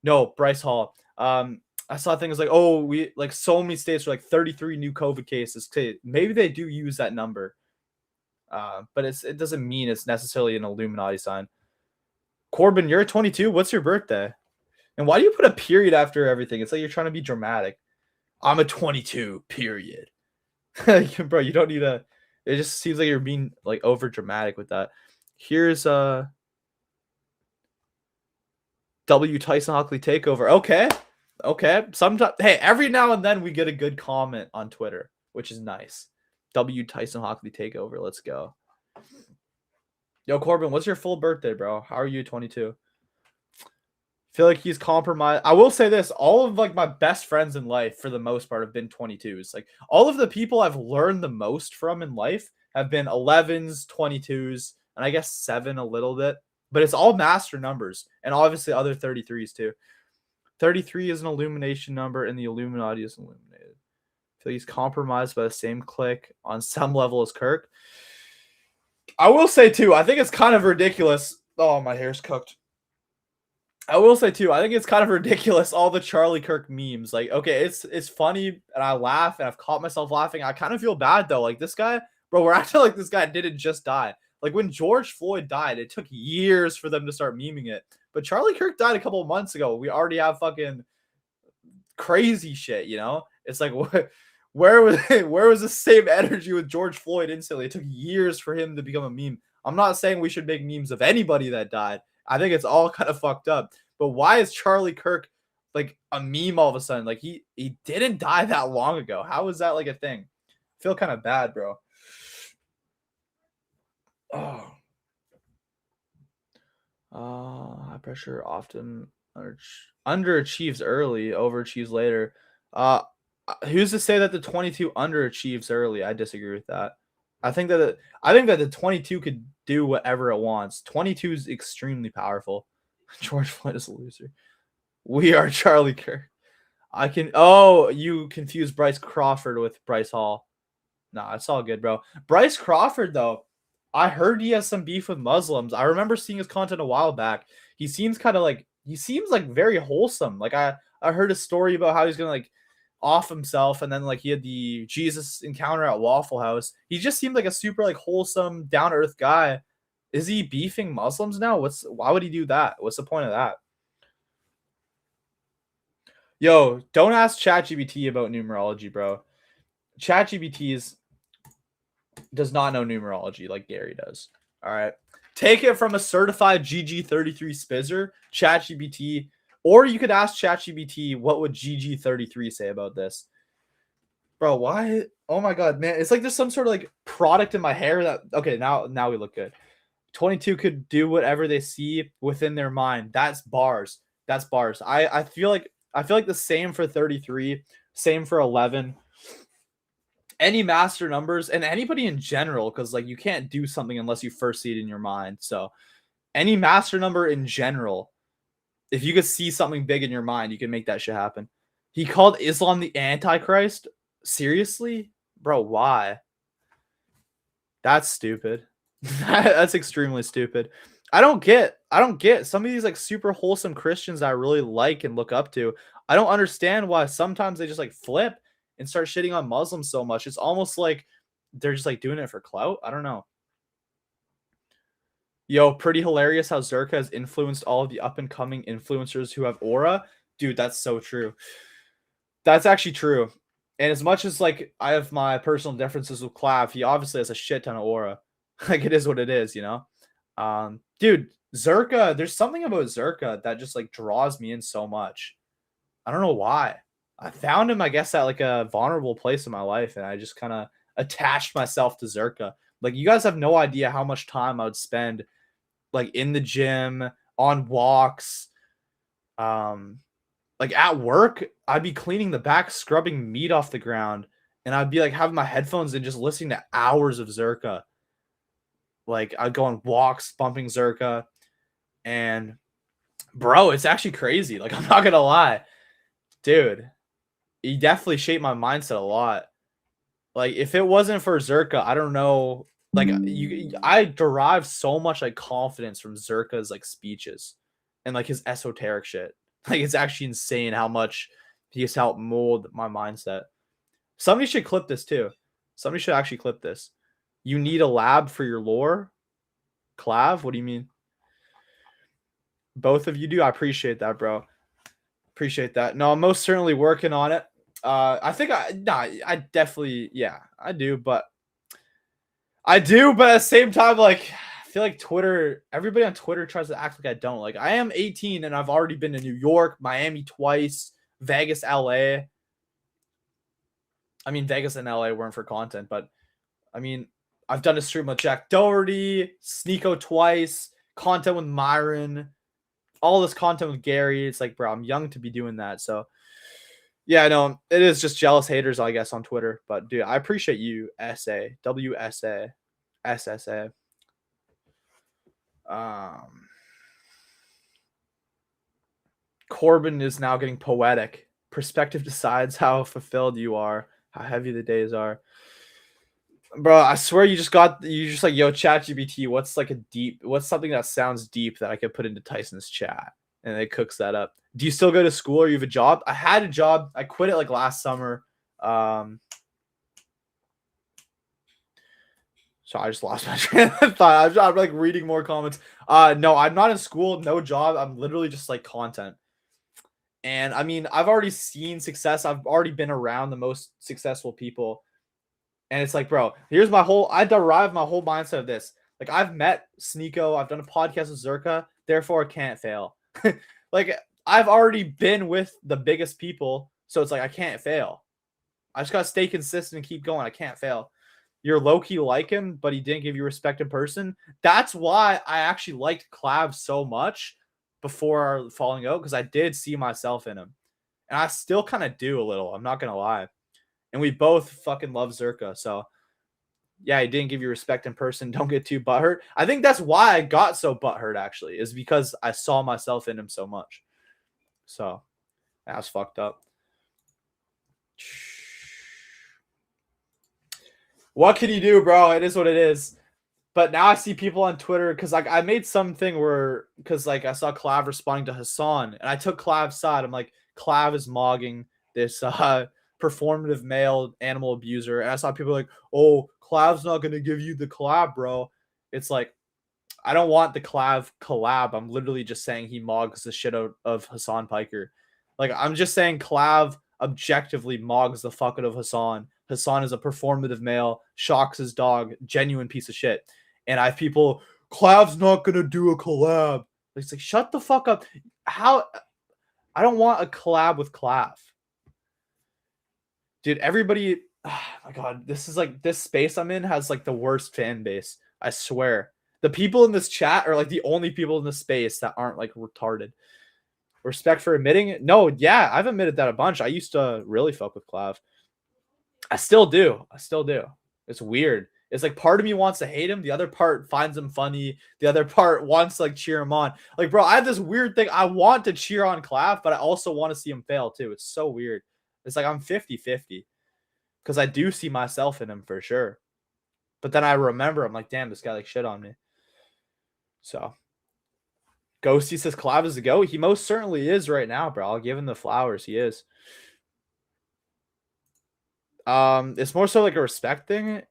No, Bryce Hall. I saw things like, oh, we like so many states were like 33 new COVID cases. Maybe they do use that number. But it doesn't mean it's necessarily an Illuminati sign. Corbin, you're 22. What's your birthday? And why do you put a period after everything? It's like you're trying to be dramatic. I'm a 22, period. Bro, you don't need a. It just seems like you're being like over dramatic with that. Here's W Tyson Hockley takeover. Okay. Sometimes, hey, every now and then we get a good comment on Twitter, which is nice. W Tyson Hockley takeover. Let's go. Yo, Corbin, what's your full birthday, bro? How are you 22? Feel like he's compromised. I will say this, all of like my best friends in life for the most part have been 22s. Like all of the people I've learned the most from in life have been 11s, 22s, and I guess 7 a little bit, but it's all master numbers and obviously other 33s too. 33 is an illumination number and the Illuminati is illuminated. I feel like he's compromised by the same clique on some level as Kirk. I will say too, I think it's kind of ridiculous. Oh, my hair's cooked. I will say too, I think it's kind of ridiculous, all the Charlie Kirk memes. Like, okay, it's funny and I laugh and I've caught myself laughing. I kind of feel bad though. Like this guy, bro, we're acting like this guy didn't just die. Like when George Floyd died, it took years for them to start memeing it. But Charlie Kirk died a couple of months ago. We already have fucking crazy shit, you know? It's like where was the same energy with George Floyd instantly? It took years for him to become a meme. I'm not saying we should make memes of anybody that died. I think it's all kind of fucked up. But why is Charlie Kirk like a meme all of a sudden? Like he didn't die that long ago. How is that like a thing? I feel kind of bad, bro. Oh. High pressure often underachieves early, overachieves later. Who's to say that the 22 underachieves early? I disagree with that. I think that the 22 could do whatever it wants. 22 is extremely powerful. George Floyd is a loser. We are Charlie Kirk. You confused Bryce Crawford with Bryce Hall. Nah, it's all good, bro. Bryce Crawford, though, I heard he has some beef with Muslims. I remember seeing his content a while back. He seems very wholesome. Like I heard a story about how he's gonna like off himself, and then like he had the Jesus encounter at Waffle House. He just seemed like a super like wholesome, down to earth guy. Is he beefing Muslims now? Why would he do that? What's the point of that? Yo, don't ask ChatGPT about numerology, bro. ChatGPT does not know numerology like Gary does. All right. Take it from a certified GG33 spizzer, ChatGPT, or you could ask ChatGPT, what would GG33 say about this? Bro, why? Oh my god, man. It's like there's some sort of like product in my hair that okay, now we look good. 22 could do whatever they see within their mind. That's bars. That's bars. I feel like the same for 33, same for 11. Any master numbers and anybody in general, because like you can't do something unless you first see it in your mind. So any master number in general, if you could see something big in your mind, you can make that shit happen. He called Islam the Antichrist. Seriously? Bro, why? That's stupid. That's extremely stupid. I don't get some of these like super wholesome Christians I really like and look up to. I don't understand why sometimes they just like flip and start shitting on Muslims so much. It's almost like they're just like doing it for clout. I don't know. Yo, pretty hilarious how Zerka has influenced all of the up and coming influencers who have aura. Dude, that's so true. That's actually true. And as much as like I have my personal differences with Clav, he obviously has a shit ton of aura. Like it is what it is, you know? Dude, Zerka, there's something about Zerka that just like draws me in so much. I don't know why. I found him, I guess, at like a vulnerable place in my life, and I just kind of attached myself to Zerka. Like you guys have no idea how much time I would spend like in the gym, on walks, like at work, I'd be cleaning the back, scrubbing meat off the ground, and I'd be like having my headphones in, just listening to hours of Zerka. Like I'd go on walks, bumping Zerka, and bro, it's actually crazy. Like I'm not gonna lie, dude, he definitely shaped my mindset a lot. Like if it wasn't for Zerka, I don't know. Like I derive so much like confidence from Zerka's like speeches and like his esoteric shit. Like it's actually insane how much he has helped mold my mindset. Somebody should clip this too. Somebody should actually clip this. You need a lab for your lore? Clav? What do you mean? Both of you do? I appreciate that, bro. Appreciate that. No, I'm most certainly working on it. I think I definitely, yeah, I do, but at the same time, like, I feel like everybody on Twitter tries to act like I don't. Like, I am 18 and I've already been to New York, Miami twice, Vegas, LA. I mean, Vegas and LA weren't for content, but I mean, I've done a stream with Jack Doherty, Sneeko twice, content with Myron, all this content with Gary. It's like, bro, I'm young to be doing that. So, yeah, no, it is just jealous haters, I guess, on Twitter. But, dude, I appreciate you, SA, WSA, SSA. Corbin is now getting poetic. Perspective decides how fulfilled you are, how heavy the days are. Bro, I swear you just like, yo, ChatGPT, what's something that sounds deep that I could put into Tyson's chat? And it cooks that up. Do you still go to school or you have a job? I had a job. I quit it like last summer. So I just lost my train of thought. I'm like reading more comments. No, I'm not in school. No job. I'm literally just like content. And I mean, I've already seen success. I've already been around the most successful people. And it's like, bro, I derive my whole mindset of this. Like, I've met Sneeko. I've done a podcast with Zerka. Therefore, I can't fail. Like, I've already been with the biggest people. So it's like, I can't fail. I just got to stay consistent and keep going. I can't fail. You're low-key like him, but he didn't give you respect in person. That's why I actually liked Clav so much before our falling out, because I did see myself in him. And I still kind of do a little. I'm not going to lie. And we both fucking love Zerka. So, yeah, he didn't give you respect in person. Don't get too butthurt. I think that's why I got so butthurt, actually, is because I saw myself in him so much. So, that was fucked up. What can you do, bro? It is what it is. But now I see people on Twitter, because like I made something where, because like I saw Clav responding to Hassan, and I took Clav's side. I'm like, Clav is mogging this performative male animal abuser. And I saw people like, oh, Clav's not going to give you the collab, bro. It's like, I don't want the Clav collab. I'm literally just saying he mogs the shit out of Hassan Piker. Like, I'm just saying Clav objectively mogs the fuck out of Hassan. Hassan is a performative male, shocks his dog, genuine piece of shit. And I have people, Clav's not going to do a collab. It's like, shut the fuck up. How? I don't want a collab with Clav. Dude, everybody, oh my God, this space I'm in has like the worst fan base. I swear. The people in this chat are like the only people in the space that aren't like retarded. Respect for admitting it? No, yeah, I've admitted that a bunch. I used to really fuck with Clav. I still do. It's weird. It's like part of me wants to hate him. The other part finds him funny. The other part wants to like cheer him on. Like, bro, I have this weird thing. I want to cheer on Clav, but I also want to see him fail too. It's so weird. It's like I'm 50-50 because I do see myself in him for sure. But then I remember, I'm like, damn, this guy like shit on me. So, Ghosty says Clav is a go. He most certainly is right now, bro. I'll give him the flowers. He is. It's more so like a respect thing.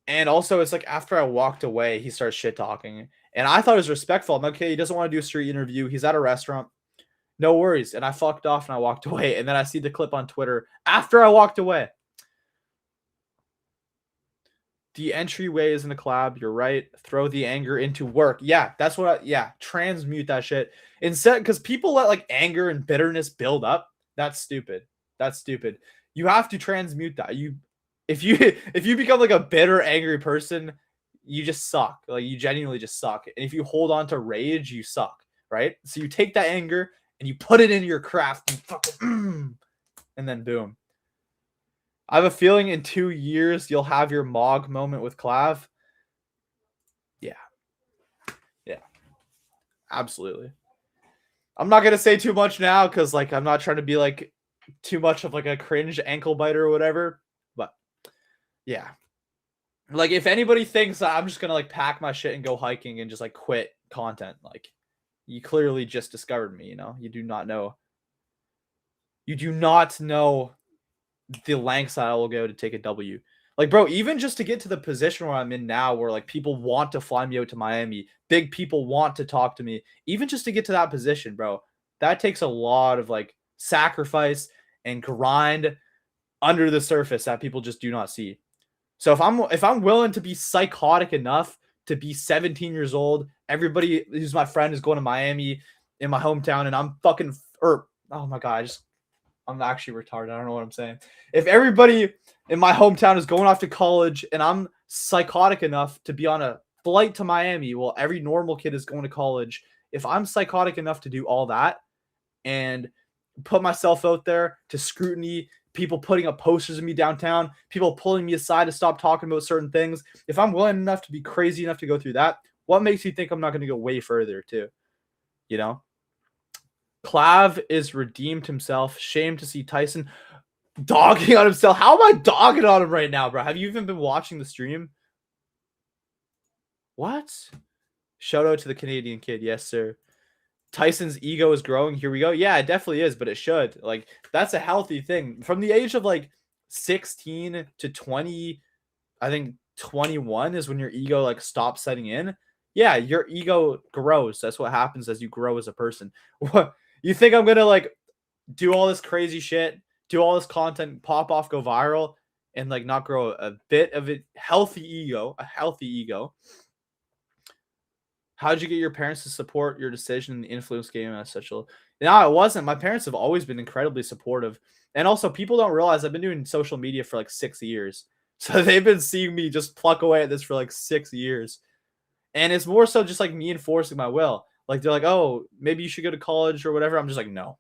And also, it's like after I walked away, he starts shit talking. And I thought it was respectful. I'm like, okay, he doesn't want to do a street interview. He's at a restaurant. No worries. And I fucked off and I walked away. And then I see the clip on Twitter after I walked away. The entryway is in the collab. You're right. Throw the anger into work. Yeah, that's what transmute that shit. Instead, because people let like anger and bitterness build up. That's stupid. You have to transmute that. If you become like a bitter, angry person, you just suck. Like, you genuinely just suck. And if you hold on to rage, you suck, right? So you take that anger and you put it into your craft and fucking and then boom. I have a feeling in 2 years you'll have your Mog moment with Clav. Yeah. Absolutely. I'm not gonna say too much now because like I'm not trying to be like too much of like a cringe ankle biter or whatever. But yeah. Like, if anybody thinks that I'm just gonna like pack my shit and go hiking and just like quit content, like, you clearly just discovered me, you know? You do not know the lengths that I will go to take a W. Like, bro, even just to get to the position where I'm in now, where like people want to fly me out to Miami, big people want to talk to me, even just to get to that position, bro, that takes a lot of like sacrifice and grind. under the surface that people just do not see. So if I'm willing to be psychotic enough to be 17 years old, everybody who's my friend is going to Miami in my hometown, and I'm fucking oh my god, I'm actually retarded. I don't know what I'm saying. If everybody in my hometown is going off to college and I'm psychotic enough to be on a flight to Miami while every normal kid is going to college, if I'm psychotic enough to do all that and put myself out there to scrutiny, people putting up posters of me downtown, people pulling me aside to stop talking about certain things, if I'm willing enough to be crazy enough to go through that, what makes you think I'm not going to go way further too? You know? Clav is redeemed himself. Shame to see Tyson dogging on himself. How am I dogging on him right now, bro? Have you even been watching the stream? What? Shout out to the Canadian kid. Yes, sir. Tyson's ego is growing. Here we go. Yeah, it definitely is, but it should. Like, that's a healthy thing. From the age of like 16 to 20, I think 21 is when your ego like stops setting in. Yeah, your ego grows. That's what happens as you grow as a person. What? You think I'm gonna like do all this crazy shit, do all this content, pop off, go viral, and like not grow a bit of a healthy ego, How'd you get your parents to support your decision in the influence game as such a... No, it wasn't. My parents have always been incredibly supportive. And also, people don't realize I've been doing social media for like 6 years. So they've been seeing me just pluck away at this for like 6 years. And it's more so just like me enforcing my will. Like, they're like, oh, maybe you should go to college or whatever. I'm just like, no.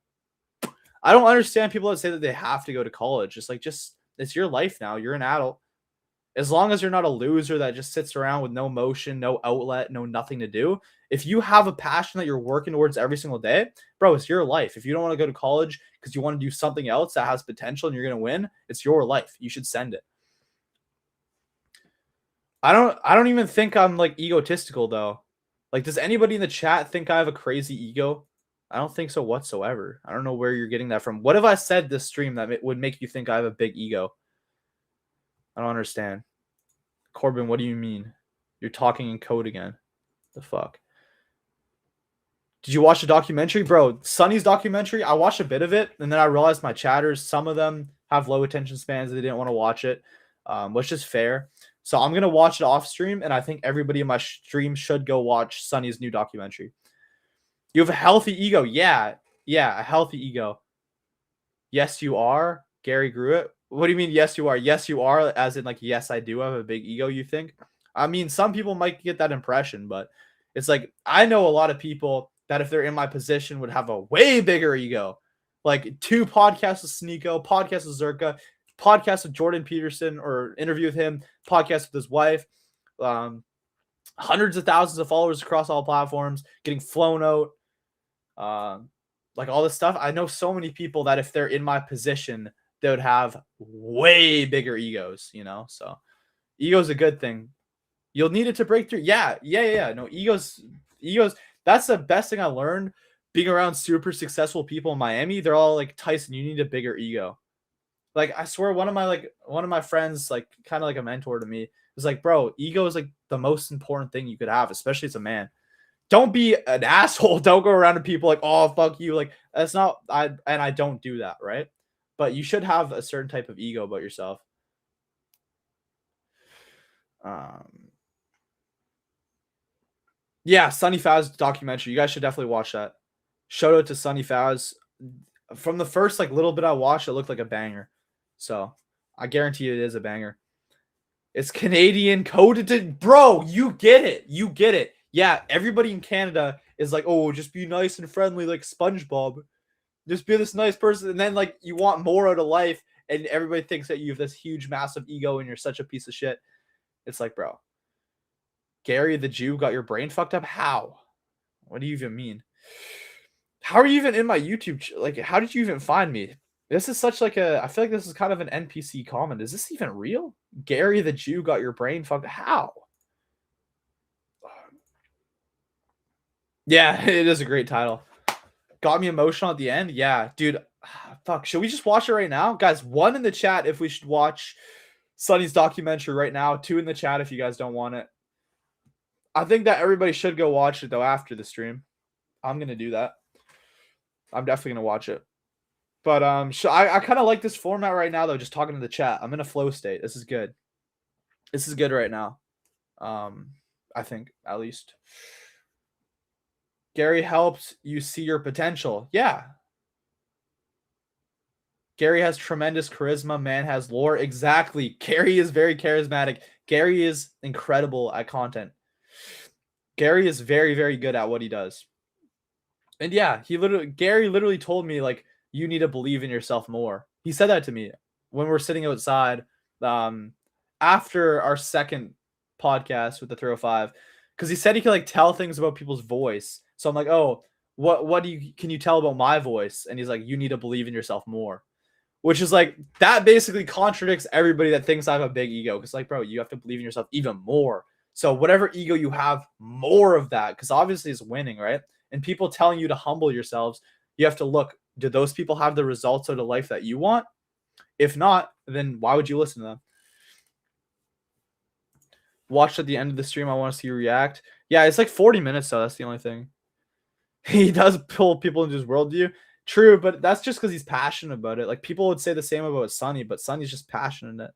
I don't understand people that say that they have to go to college. It's like, it's your life now. You're an adult. As long as you're not a loser that just sits around with no motion, no outlet, no nothing to do. If you have a passion that you're working towards every single day, bro, it's your life. If you don't want to go to college because you want to do something else that has potential and you're going to win, it's your life. You should send it. I don't even think I'm like egotistical though. Like, does anybody in the chat think I have a crazy ego? I don't think so whatsoever. I don't know where you're getting that from. What have I said this stream that would make you think I have a big ego? I don't understand. Corbin, what do you mean? You're talking in code again. The fuck? Did you watch the documentary? Bro, Sonny's documentary, I watched a bit of it, and then I realized my chatters, some of them have low attention spans. They didn't want to watch it, which is fair. So I'm going to watch it off stream, and I think everybody in my stream should go watch Sonny's new documentary. You have a healthy ego. Yeah, a healthy ego. Yes, you are. Gary grew it. What do you mean, yes, you are? Yes, you are, as in, like, yes, I do have a big ego, you think? I mean, some people might get that impression, but it's like, I know a lot of people that if they're in my position would have a way bigger ego. Like 2 podcasts with Sneeko, podcast with Zerka, podcast with Jordan Peterson, or interview with him, podcast with his wife, hundreds of thousands of followers across all platforms, getting flown out, like all this stuff. I know so many people that if they're in my position, they would have way bigger egos, you know? So ego's a good thing. You'll need it to break through. Yeah. No, egos, that's the best thing I learned being around super successful people in Miami. They're all like, Tyson, you need a bigger ego. Like, I swear one of my friends, like kind of like a mentor to me, was like, bro, ego is like the most important thing you could have, especially as a man. Don't be an asshole. Don't go around to people like, oh, fuck you. Like, that's not, I don't do that, right? But you should have a certain type of ego about yourself. Yeah, Sonny Faz documentary. You guys should definitely watch that. Shout out to Sonny Faz. From the first like little bit I watched, it looked like a banger. So I guarantee it is a banger. It's Canadian coded to, bro. You get it. Yeah, everybody in Canada is like, oh, just be nice and friendly like SpongeBob. Just be this nice person. And then like you want more out of life, and everybody thinks that you have this huge, massive ego and you're such a piece of shit. It's like, bro, Gary the Jew got your brain fucked up? How? What do you even mean? How are you even in my YouTube? Like, how did you even find me? This is such like I feel like this is kind of an NPC comment. Is this even real? Gary the Jew got your brain fucked. How? Yeah, it is a great title. Got me emotional at the end. Yeah, dude. Fuck. Should we just watch it right now? Guys, 1 in the chat if we should watch Sonny's documentary right now. 2 in the chat if you guys don't want it. I think that everybody should go watch it, though, after the stream. I'm going to do that. I'm definitely going to watch it. But I kind of like this format right now though. Just talking to the chat, I'm in a flow state. This is good. This is good right now. I think at least. Gary helps you see your potential. Yeah. Gary has tremendous charisma. Man has lore. Exactly. Gary is very charismatic. Gary is incredible at content. Gary is very, very good at what he does. And yeah, Gary literally told me, like, you need to believe in yourself more. He said that to me when we're sitting outside after our second podcast with the 305, because he said he could like tell things about people's voice. So I'm like, oh, what can you tell about my voice? And he's like, you need to believe in yourself more. Which is like, that basically contradicts everybody that thinks I have a big ego. Because like, bro, you have to believe in yourself even more. So whatever ego you have, more of that. Because obviously it's winning, right? And people telling you to humble yourselves, you have to look, do those people have the results of the life that you want? If not, then why would you listen to them? Watch at the end of the stream. I want to see you react. Yeah, it's like 40 minutes, though. That's the only thing. He does pull people into his worldview. True, but that's just because he's passionate about it. Like, people would say the same about Sonny, but Sonny's just passionate in it.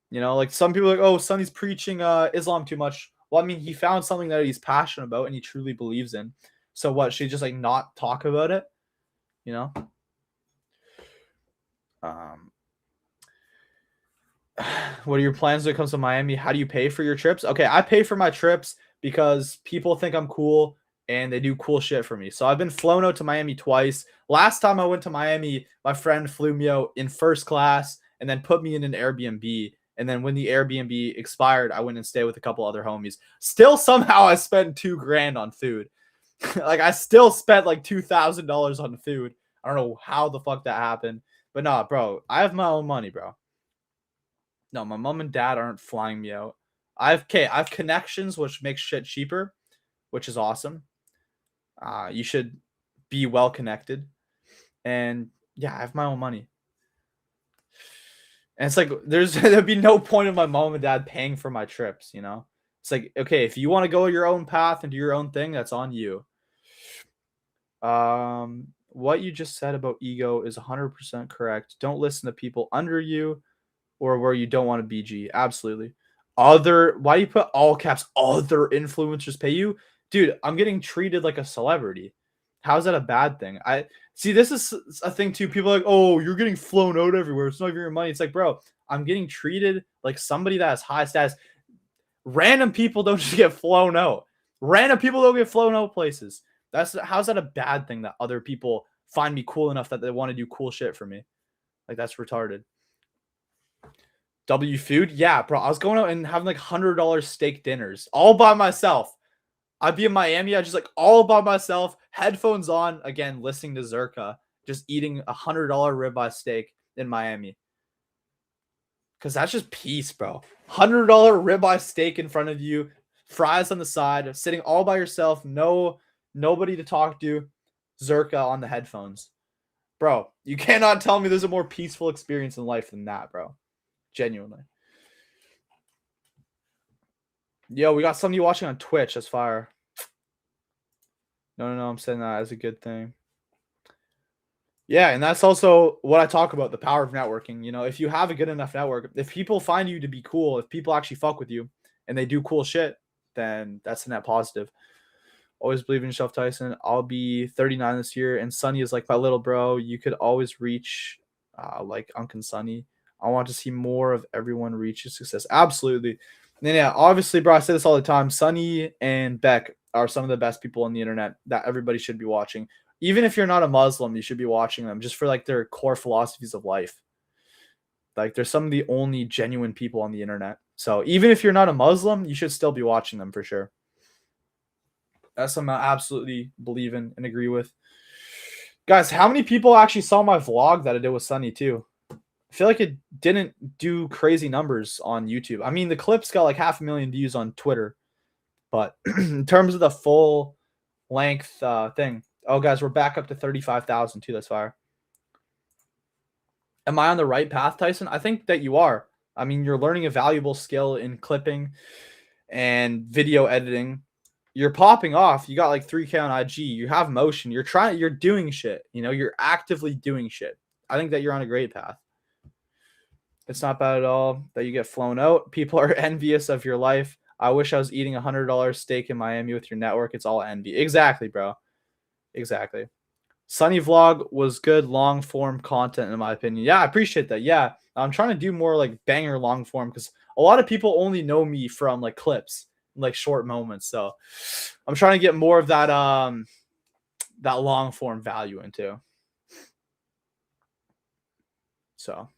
You know, like some people are like, oh, Sonny's preaching Islam too much. Well, I mean, he found something that he's passionate about and he truly believes in. So what, should he just like not talk about it? You know? What are your plans when it comes to Miami? How do you pay for your trips? Okay, I pay for my trips because people think I'm cool and they do cool shit for me. So I've been flown out to Miami twice. Last time I went to Miami, my friend flew me out in first class and then put me in an Airbnb. And then when the Airbnb expired, I went and stayed with a couple other homies. Still, somehow I spent $2,000 on food. Like, I still spent like $2,000 on food. I don't know how the fuck that happened. But nah, bro, I have my own money, bro. No, my mom and dad aren't flying me out. I have connections, which makes shit cheaper, which is awesome. You should be well connected. And yeah, I have my own money. And it's like, there'd be no point of my mom and dad paying for my trips, you know? It's like, okay, if you want to go your own path and do your own thing, that's on you. What you just said about ego is 100% correct. Don't listen to people under you or where you don't want to BG. Absolutely. Why do you put all caps, other influencers pay you? Dude, I'm getting treated like a celebrity. How's that a bad thing? See, this is a thing too. People are like, oh, you're getting flown out everywhere. It's not even your money. It's like, bro, I'm getting treated like somebody that has high status. Random people don't just get flown out. Random people don't get flown out places. How's that a bad thing that other people find me cool enough that they want to do cool shit for me? Like, that's retarded. W food? Yeah, bro. I was going out and having like $100 steak dinners all by myself. I'd be in Miami. I just like all by myself, headphones on, again, listening to Zerka, just eating $100 ribeye steak in Miami. Because that's just peace, bro. $100 ribeye steak in front of you, fries on the side, sitting all by yourself, nobody to talk to, Zerka on the headphones. Bro, you cannot tell me there's a more peaceful experience in life than that, bro. Genuinely. Yo, we got somebody watching on Twitch. That's fire. No, I'm saying that as a good thing. Yeah, and that's also what I talk about, the power of networking. You know, if you have a good enough network, if people find you to be cool, if people actually fuck with you and they do cool shit, then that's a net positive. Always believe in yourself, Tyson. I'll be 39 this year, and Sonny is like my little bro. You could always reach like Uncle Sonny. I want to see more of everyone reach success. Absolutely. And yeah, obviously, bro, I say this all the time. Sonny and Beck are some of the best people on the internet that everybody should be watching. Even if you're not a Muslim, you should be watching them just for like their core philosophies of life. Like, they're some of the only genuine people on the internet. So even if you're not a Muslim, you should still be watching them for sure. That's something I absolutely believe in and agree with. Guys, how many people actually saw my vlog that I did with Sonny too? I feel like it didn't do crazy numbers on YouTube. I mean, the clips got like 500,000 views on Twitter. But in terms of the full length thing. Oh, guys, we're back up to 35,000 too. That's fire. Am I on the right path, Tyson? I think that you are. I mean, you're learning a valuable skill in clipping and video editing. you're popping off. You got like 3K on IG. You have motion. You're doing shit. You know, you're actively doing shit. I think that you're on a great path. It's not bad at all that you get flown out. People are envious of your life. I wish I was eating $100 steak in Miami with your network. It's all envy. Exactly, bro. Exactly. Sunny vlog was good long form content in my opinion. Yeah, I appreciate that. Yeah, I'm trying to do more like banger long form because a lot of people only know me from like clips, like short moments. So I'm trying to get more of that that long form value into. So,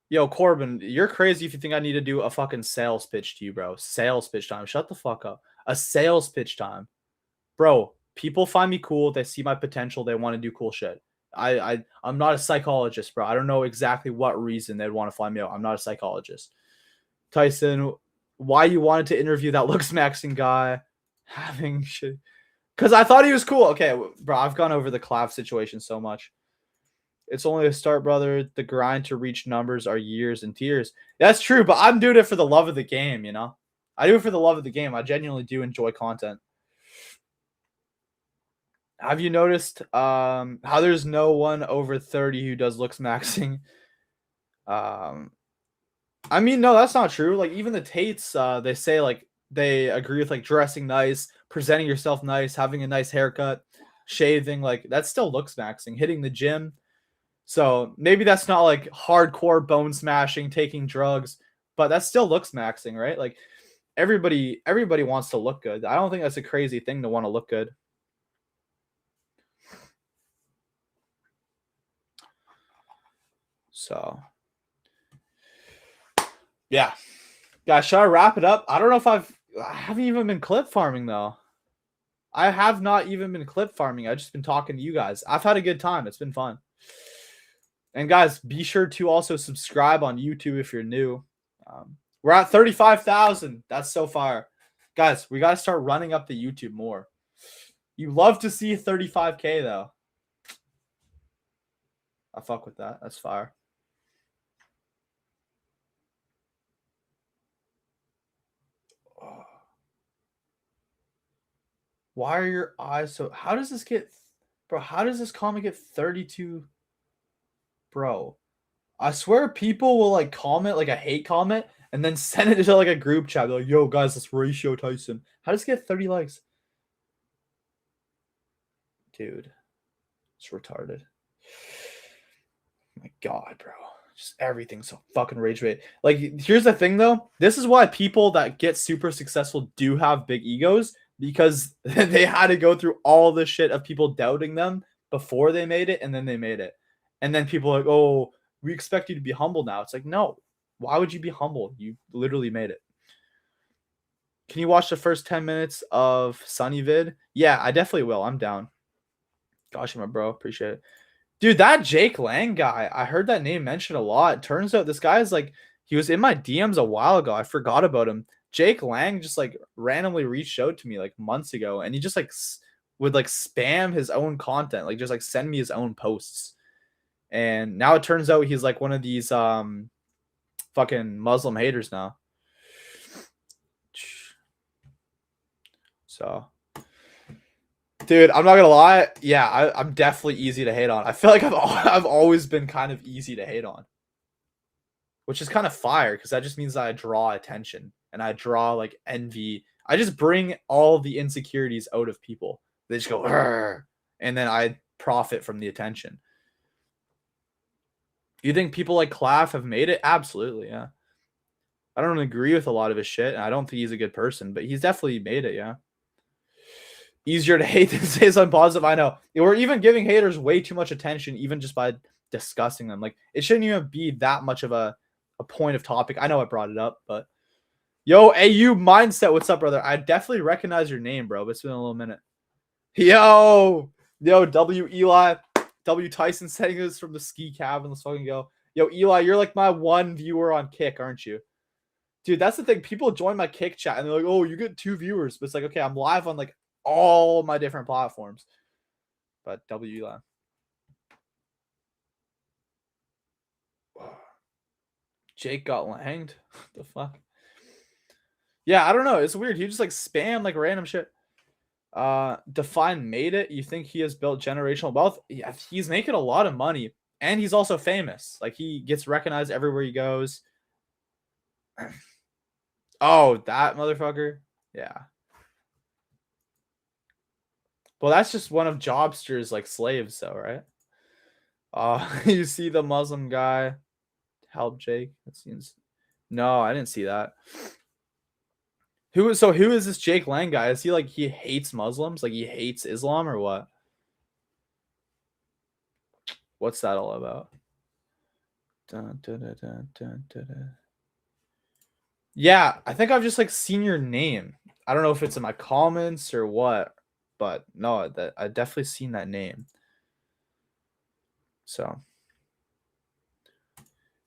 yo, Corbin, you're crazy if you think I need to do a fucking sales pitch to you, bro. Sales pitch time. Shut the fuck up. A sales pitch time, bro. People find me cool. They see my potential. They want to do cool shit. I'm not a psychologist, bro. I don't know exactly what reason they'd want to fly me out. I'm not a psychologist. Tyson, why you wanted to interview that looks maxing guy? Having shit. Because I thought he was cool. Okay, bro, I've gone over the Clav situation so much. It's only a start, brother. The grind to reach numbers are years and tears. That's true, but I'm doing it for the love of the game, you know? I do it for the love of the game. I genuinely do enjoy content. Have you noticed how there's no one over 30 who does looks maxing? I mean, no, that's not true. Like even the Tates, they say like they agree with like dressing nice, presenting yourself nice, having a nice haircut, shaving, like that still looks maxing, hitting the gym. So maybe that's not like hardcore bone smashing, taking drugs, but that still looks maxing, right? Like everybody wants to look good. I don't think that's a crazy thing to want to look good. So, yeah. Guys, should I wrap it up? I don't know if I haven't even been clip farming, though. I have not even been clip farming. I've just been talking to you guys. I've had a good time. It's been fun. And, guys, be sure to also subscribe on YouTube if you're new. We're at 35,000. That's so far. Guys, we got to start running up the YouTube more. You love to see 35K, though. I fuck with that. That's fire. Why are your eyes so... How does this get... Bro, how does this comment get 32... Bro, I swear people will, like, comment, like, a hate comment, and then send it to, like, a group chat. They're like, yo, guys, let's ratio Tyson. How does it get 30 likes? Dude, it's retarded. My God, bro. Just everything's so fucking rage bait. Like, here's the thing, though. This is why people that get super successful do have big egos, because they had to go through all the shit of people doubting them before they made it, and then they made it. And then people are like, oh, we expect you to be humble now. It's like, no. Why would you be humble? You literally made it. Can you watch the first 10 minutes of Sunny vid? Yeah, I definitely will. I'm down. Gosh, my bro. Appreciate it. Dude, that Jake Lang guy, I heard that name mentioned a lot. Turns out this guy is like, he was in my DMs a while ago. I forgot about him. Jake Lang just like randomly reached out to me like months ago, and he just like would like spam his own content, like just like send me his own posts. And now it turns out he's like one of these fucking Muslim haters now. So, dude, I'm not gonna lie. Yeah, I'm definitely easy to hate on. I feel like I've always been kind of easy to hate on, which is kind of fire because that just means that I draw attention and I draw like envy. I just bring all the insecurities out of people. They just go, "Arr," and then I profit from the attention. Do you think people like Claff have made it? Absolutely, yeah. I don't agree with a lot of his shit, and I don't think he's a good person, but he's definitely made it, yeah. Easier to hate than say something positive. I know. We're even giving haters way too much attention, even just by discussing them. Like, it shouldn't even be that much of a point of topic. I know I brought it up, but yo, AU Mindset, what's up, brother? I definitely recognize your name, bro, but it's been a little minute. Yo, W Eli, W Tyson setting this from the ski cabin. Let's fucking go. Yo, Eli, you're like my one viewer on Kick, aren't you? Dude, that's the thing. People join my Kick chat and they're like, oh, you get 2 viewers. But it's like, okay, I'm live on like all my different platforms. But W Eli. Jake got langed. What the fuck? Yeah, I don't know. It's weird. He just like spam like random shit. Define made it. You think he has built generational wealth? Yeah, he's making a lot of money, and he's also famous. Like he gets recognized everywhere he goes. Oh, that motherfucker. Yeah. Well, that's just one of Jobster's like slaves, though, right? You see the Muslim guy help Jake? That seems. No, I didn't see that. Who is this Jake Lang guy? Is he like he hates Muslims? Like he hates Islam or what? What's that all about? Dun, dun, dun, dun, dun, dun, dun. Yeah, I think I've just like seen your name. I don't know if it's in my comments or what, but no, that I definitely seen that name. So,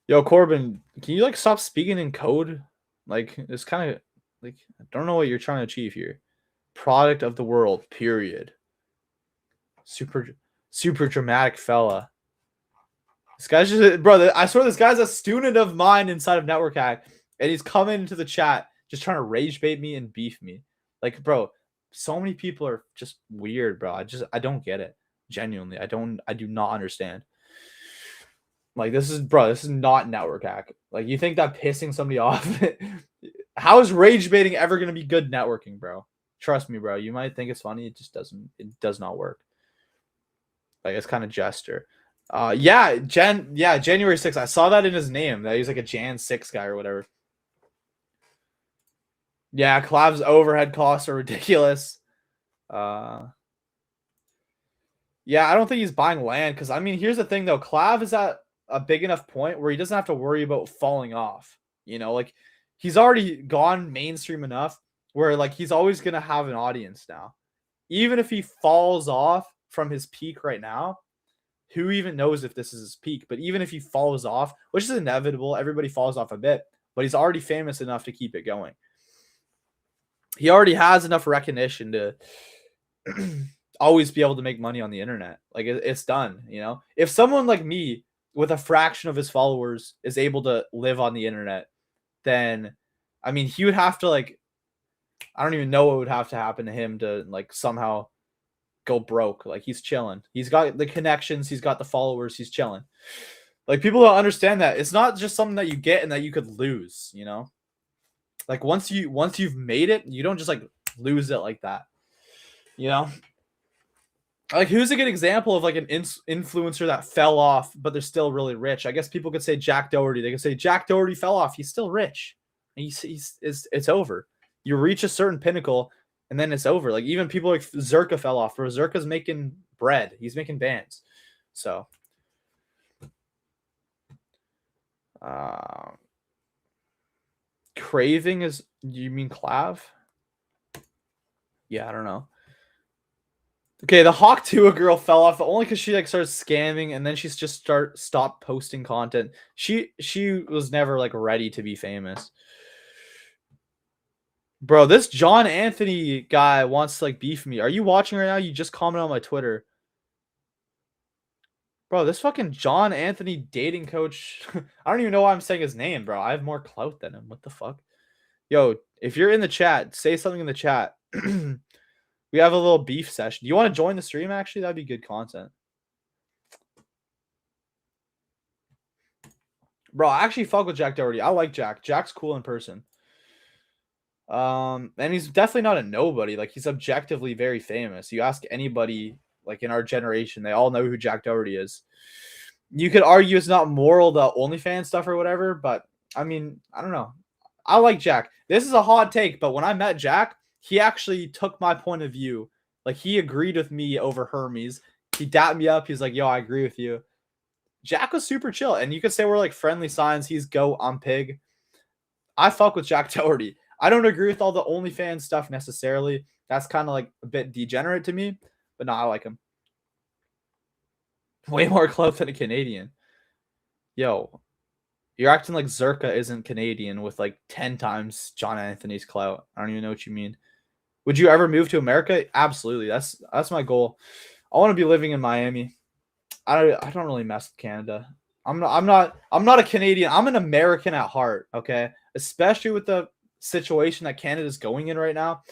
yo, Corbin, can you like stop speaking in code? Like it's kind of like I don't know what you're trying to achieve here. Product of the world, period. Super dramatic fella. This guy's just, bro, I swear this guy's a student of mine inside of Network Hack, and he's coming into the chat just trying to rage bait me and beef me. Like, bro, so many people are just weird, bro. I don't get it. Genuinely, I do not understand. Like, this is not Network Hack. Like, you think that pissing somebody off? How is rage baiting ever going to be good networking, bro? Trust me, bro. You might think it's funny. It does not work. Like, it's kind of gesture. January 6th. I saw that in his name. That he's like a Jan 6 guy or whatever. Yeah, Clav's overhead costs are ridiculous. Yeah, I don't think he's buying land because I mean, here's the thing though. Clav is at a big enough point where he doesn't have to worry about falling off. You know, like he's already gone mainstream enough where like he's always gonna have an audience now. Even if he falls off from his peak right now, who even knows if this is his peak? But even if he falls off, which is inevitable, everybody falls off a bit, but he's already famous enough to keep it going. He already has enough recognition to always be able to make money on the internet. Like it's done, you know? If someone like me with a fraction of his followers is able to live on the internet, then I mean, he would have to like, I don't even know what would have to happen to him to like somehow go broke. Like he's chilling. He's got the connections. He's got the followers. He's chilling. Like people don't understand that it's not just something that you get and that you could lose, you know? Like once you've made it, you don't just like lose it like that, you know? Like who's a good example of like an influencer that fell off, but they're still really rich? I guess people could say Jack Doherty. They could say Jack Doherty fell off. He's still rich. And it's over. You reach a certain pinnacle, and then it's over. Like even people like Zerka fell off. Where Zerka's making bread. He's making bands. So, craving is. You mean Clav? Yeah, I don't know. Okay, the Hawk Tua girl fell off only because she like started scamming and then she's just stopped posting content. She was never like ready to be famous. Bro, this John Anthony guy wants to like beef me. Are you watching right now? You just commented on my Twitter. Bro, this fucking John Anthony dating coach. I don't even know why I'm saying his name, bro. I have more clout than him. What the fuck? Yo, if you're in the chat, say something in the chat. We have a little beef session. Do you want to join the stream, actually? That'd be good content. Bro, I actually fuck with Jack Doherty. I like Jack. Jack's cool in person. And he's definitely not a nobody. Like, he's objectively very famous. You ask anybody, like, in our generation, they all know who Jack Doherty is. You could argue it's not moral, the OnlyFans stuff or whatever, but, I mean, I don't know. I like Jack. This is a hot take, but when I met Jack, he actually took my point of view. Like, he agreed with me over Hermes. He dapped me up. He's like, yo, I agree with you. Jack was super chill. And you could say we're like friendly signs. He's goat, I'm pig. I fuck with Jack Doherty. I don't agree with all the OnlyFans stuff necessarily. That's kind of like a bit degenerate to me. But no, I like him. Way more clout than a Canadian. Yo, you're acting like Zerka isn't Canadian with like 10 times John Anthony's clout. I don't even know what you mean. Would you ever move to America? Absolutely. That's my goal. I want to be living in Miami. I don't really mess with Canada. I'm not a Canadian. I'm an American at heart, okay? Especially with the situation that Canada's going in right now,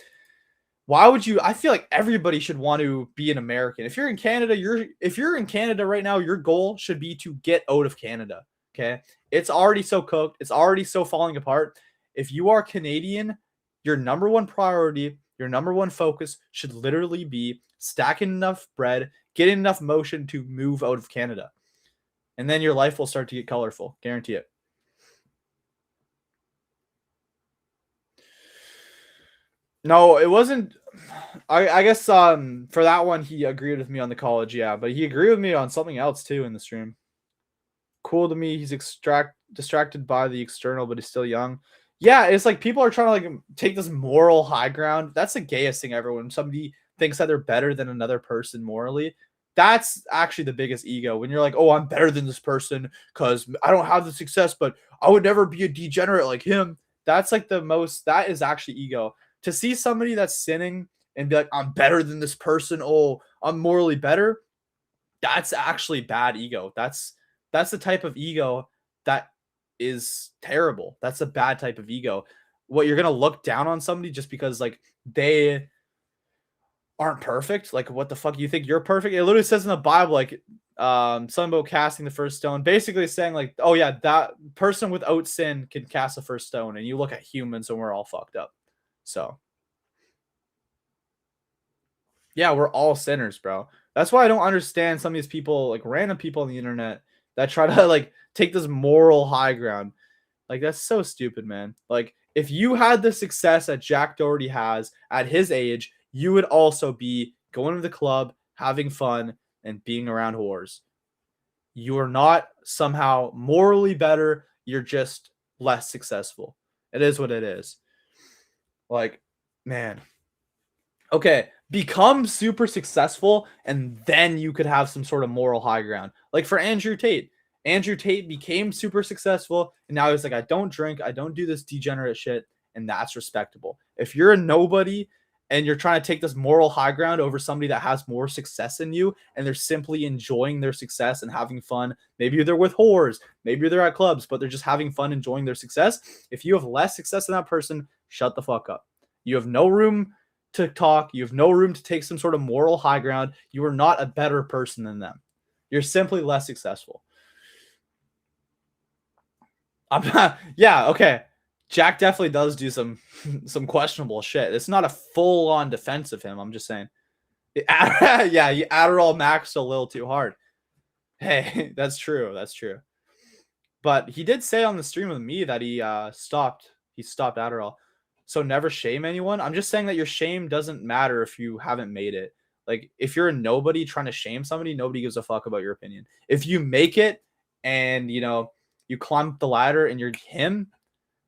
why would you? I feel like everybody should want to be an American. If you're in Canada, if you're in Canada right now, your goal should be to get out of Canada. Okay, it's already so cooked. It's already so falling apart. If you are Canadian, your number one priority, your number one focus should literally be stacking enough bread, getting enough motion to move out of Canada, and then your life will start to get colorful. Guarantee it. No, it wasn't. I guess for that one he agreed with me on the college, yeah, but he agreed with me on something else too in the stream. Cool to me. He's distracted by the external, but he's still young. Yeah, it's like people are trying to like take this moral high ground. That's the gayest thing ever. When somebody thinks that they're better than another person morally, that's actually the biggest ego. When you're like, oh, I'm better than this person because I don't have the success, but I would never be a degenerate like him. That's like the most. That is actually ego. To see somebody that's sinning and be like, I'm better than this person. Oh, I'm morally better. That's actually bad ego. That's the type of ego that is terrible. That's a bad type of ego. What, you're going to look down on somebody just because like they aren't perfect? Like, what the fuck? You think you're perfect? It literally says in the Bible, like, something about casting the first stone, basically saying like, oh yeah, that person without sin can cast the first stone. And you look at humans and we're all fucked up. So, yeah, we're all sinners, bro. That's why I don't understand some of these people, like random people on the internet that try to like take this moral high ground. Like, that's so stupid, man. Like, if you had the success that Jack Doherty has at his age, you would also be going to the club, having fun, and being around whores. You are not somehow morally better. You're just less successful. It is what it is. Like, man. Okay, become super successful, and then you could have some sort of moral high ground. Like for Andrew Tate. Andrew Tate became super successful, and now he's like, I don't drink, I don't do this degenerate shit, and that's respectable. If you're a nobody and you're trying to take this moral high ground over somebody that has more success than you, and they're simply enjoying their success and having fun, maybe they're with whores, maybe they're at clubs, but they're just having fun, enjoying their success. If you have less success than that person, shut the fuck up. You have no room to talk. You have no room to take some sort of moral high ground. You are not a better person than them. You're simply less successful. I'm not, yeah, okay. Jack definitely does do some questionable shit. It's not a full-on defense of him. I'm just saying. Yeah, you Adderall maxed a little too hard. Hey, that's true. That's true. But he did say on the stream with me that he stopped Adderall. So never shame anyone. I'm just saying that your shame doesn't matter if you haven't made it. Like, if you're a nobody trying to shame somebody, nobody gives a fuck about your opinion. If you make it and, you know, you climb up the ladder and you're him,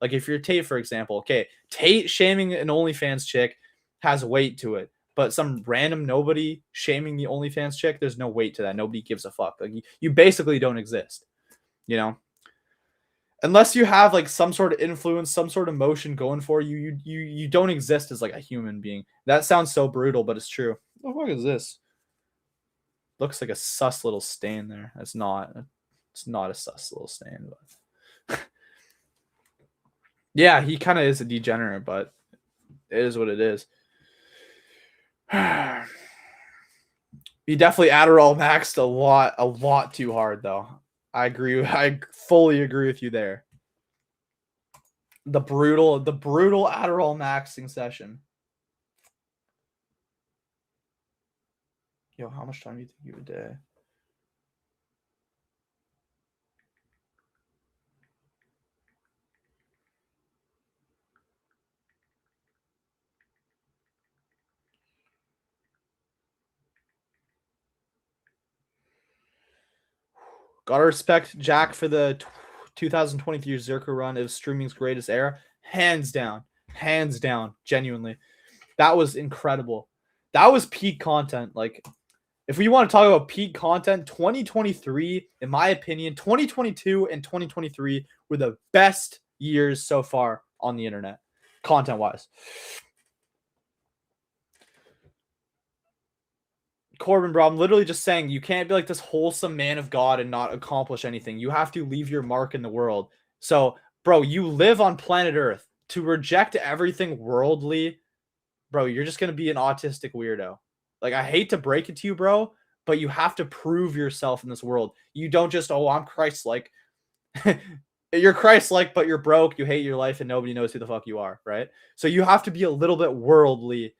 like if you're Tate, for example, okay, Tate shaming an OnlyFans chick has weight to it. But some random nobody shaming the OnlyFans chick, there's no weight to that. Nobody gives a fuck. Like, you basically don't exist, you know? Unless you have like some sort of influence, some sort of motion going for you, you don't exist as like a human being. That sounds so brutal, but it's true. What the fuck is this? Looks like a sus little stain there. It's not a sus little stain, but yeah, he kind of is a degenerate, but it is what it is. He definitely Adderall maxed a lot too hard though. I agree. I fully agree with you there. The brutal Adderall maxing session. Yo, how much time do you think you have a day? Gotta respect Jack for the 2023 Zerka run. It was streaming's greatest era. Hands down. Hands down. Genuinely. That was incredible. That was peak content. Like, if we want to talk about peak content, 2023, in my opinion, 2022 and 2023 were the best years so far on the internet, content-wise. Corbin, bro, I'm literally just saying you can't be like this wholesome man of God and not accomplish anything. You have to leave your mark in the world. So, bro, you live on planet Earth. to reject everything worldly, bro, you're just going to be an autistic weirdo. Like, I hate to break it to you, bro, but you have to prove yourself in this world. You don't just, oh, I'm Christ-like. You're Christ-like, but you're broke, you hate your life, and nobody knows who the fuck you are, right? So you have to be a little bit worldly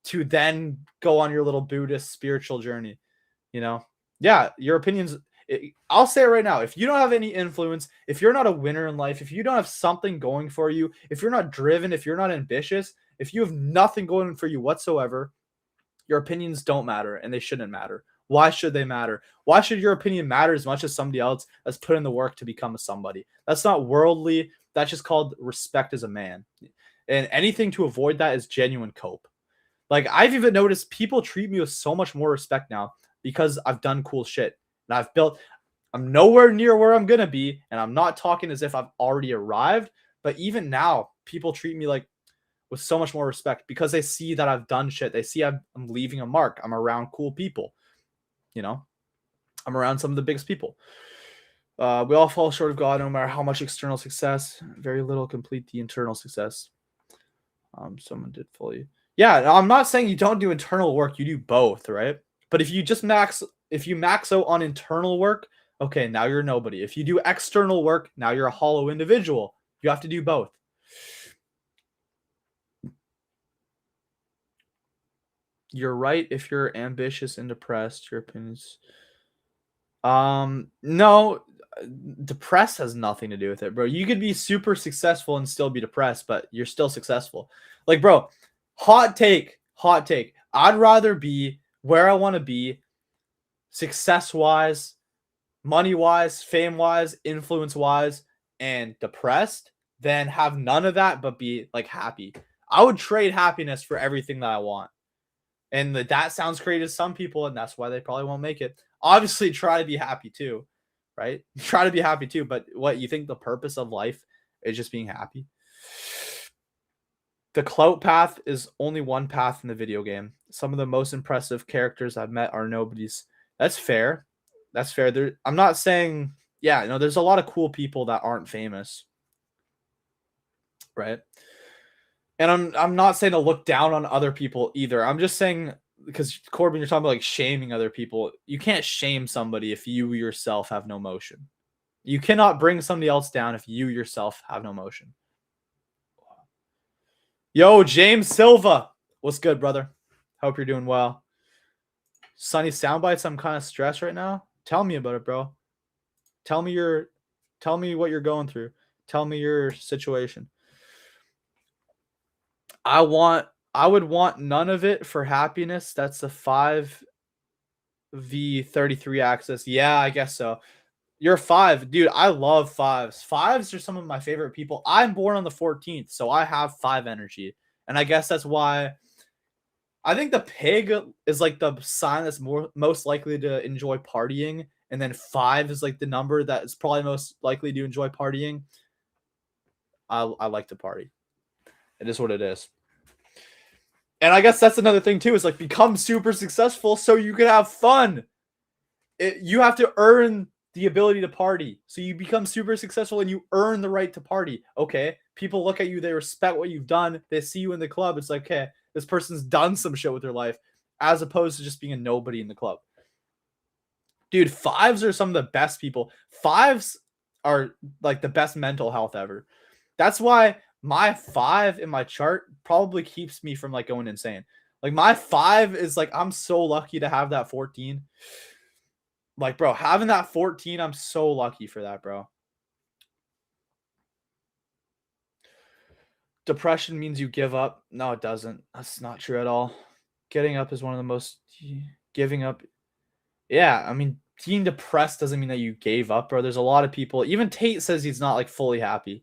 to then go on your little Buddhist spiritual journey, you know? Yeah, your opinions... I'll say it right now. If you don't have any influence, if you're not a winner in life, if you don't have something going for you, if you're not driven, if you're not ambitious, if you have nothing going for you whatsoever, your opinions don't matter, and they shouldn't matter. Why should they matter? Why should your opinion matter as much as somebody else has put in the work to become a somebody? That's not worldly. That's just called respect as a man. And anything to avoid that is genuine cope. Like, I've even noticed people treat me with so much more respect now because I've done cool shit. And I'm nowhere near where I'm going to be. And I'm not talking as if I've already arrived. But even now, people treat me like with so much more respect because they see that I've done shit. They see I'm leaving a mark. I'm around cool people. You know, I'm around some of the biggest people. We all fall short of God no matter how much external success. Very little complete the internal success. Someone did fully. Yeah, I'm not saying you don't do internal work. You do both, right? But if you max out on internal work, okay, now you're nobody. If you do external work, now you're a hollow individual. You have to do both. You're right if you're ambitious and depressed. Your opinions. No, depressed has nothing to do with it, bro. You could be super successful and still be depressed, but you're still successful. Like, bro, hot take. I'd rather be where I want to be, success-wise, money-wise, fame-wise, influence-wise, and depressed, than have none of that but be like happy. I would trade happiness for everything that I want. And that sounds crazy to some people, and that's why they probably won't make it. Obviously, try to be happy too, right? Try to be happy too, but what, you think the purpose of life is just being happy? The clout path is only one path in the video game. Some of the most impressive characters I've met are nobodies. That's fair. That's fair. I'm not saying, yeah, you know, there's a lot of cool people that aren't famous, right? And I'm not saying to look down on other people either. I'm just saying, because Corbin, you're talking about like shaming other people. You can't shame somebody if you yourself have no motion. You cannot bring somebody else down if you yourself have no motion. Yo, James Silva. What's good, brother? Hope you're doing well. Sunny Soundbites, I'm kind of stressed right now. Tell me about it, bro. Tell me what you're going through. Tell me your situation. I would want none of it for happiness. That's a 5v33 axis. Yeah, I guess so. You're 5. Dude, I love 5s. 5s are some of my favorite people. I'm born on the 14th, so I have 5 energy. And I guess that's why I think the pig is like the sign that's most likely to enjoy partying. And then 5 is like the number that is probably most likely to enjoy partying. I like to party. It is what it is. And I guess that's another thing too, is like become super successful so you can have fun. You have to earn the ability to party. So you become super successful and you earn the right to party. Okay. People look at you, they respect what you've done. They see you in the club. It's like, okay, this person's done some shit with their life, as opposed to just being a nobody in the club. Dude, 5s are some of the best people. 5s are like the best mental health ever. That's why my 5 in my chart probably keeps me from like going insane. Like my 5 is like, I'm so lucky to have that 14. Like, bro, having that 14, I'm so lucky for that, bro. Depression means you give up. No, it doesn't. That's not true at all. Getting up is one of the most... Giving up... Yeah, I mean, being depressed doesn't mean that you gave up, bro. There's a lot of people... Even Tate says he's not, like, fully happy.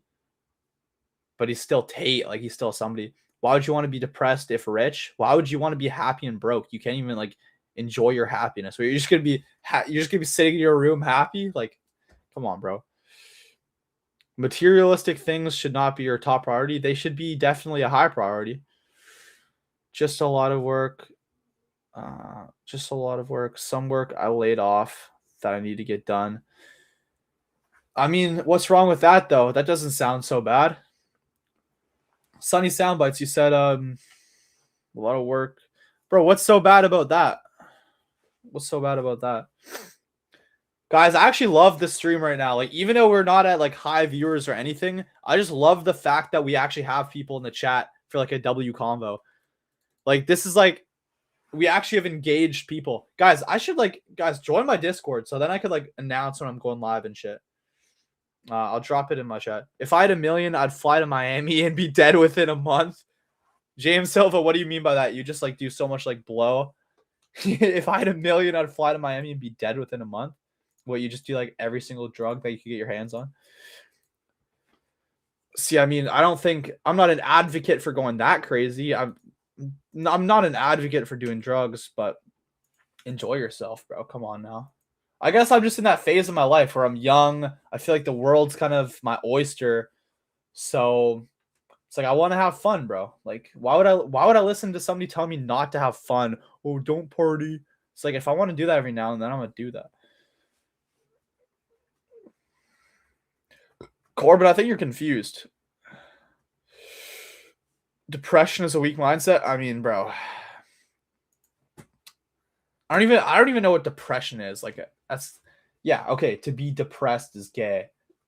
But he's still Tate. Like, he's still somebody. Why would you want to be depressed if rich? Why would you want to be happy and broke? You can't even, like, enjoy your happiness. You're just going to be sitting in your room happy? Like, come on, bro. Materialistic things should not be your top priority. They should be definitely a high priority. Just a lot of work. Some work I laid off that I need to get done. I mean, what's wrong with that, though? That doesn't sound so bad. Sunny Soundbites, you said a lot of work. Bro, what's so bad about that? What's so bad about that? Guys, I actually love this stream right now. Like, even though we're not at like high viewers or anything, I just love the fact that we actually have people in the chat for like a W convo. Like, this is like, we actually have engaged people. Guys, I should guys, join my Discord so then I could like announce when I'm going live and shit. I'll drop it in my chat. If I had $1 million, I'd fly to Miami and be dead within a month. James Silva, what do you mean by that? You just like do so much like blow. If I had $1 million, I'd fly to Miami and be dead within a month. What, you just do like every single drug that you could get your hands on? See, I mean, I'm not an advocate for going that crazy. I'm not an advocate for doing drugs, but enjoy yourself, bro. Come on now. I guess I'm just in that phase of my life where I'm young. I feel like the world's kind of my oyster. So it's like I want to have fun, bro. Like, why would I listen to somebody tell me not to have fun? Oh, don't party. It's like if I want to do that every now and then, I'm gonna do that. Corbin, I think you're confused. Depression is a weak mindset. I mean, bro, I don't even know what depression is. Like, that's, yeah, okay, to be depressed is gay.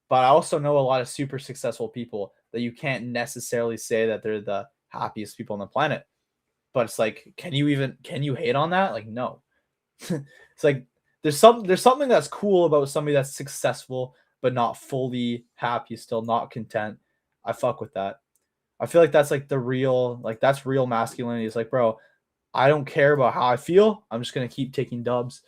But I also know a lot of super successful people that you can't necessarily say that they're the happiest people on the planet. But it's like, can you hate on that? Like, no. It's like there's something that's cool about somebody that's successful but not fully happy, still not content. I fuck with that. I feel like that's like that's real masculinity. It's like, bro, I don't care about how I feel. I'm just gonna keep taking dubs.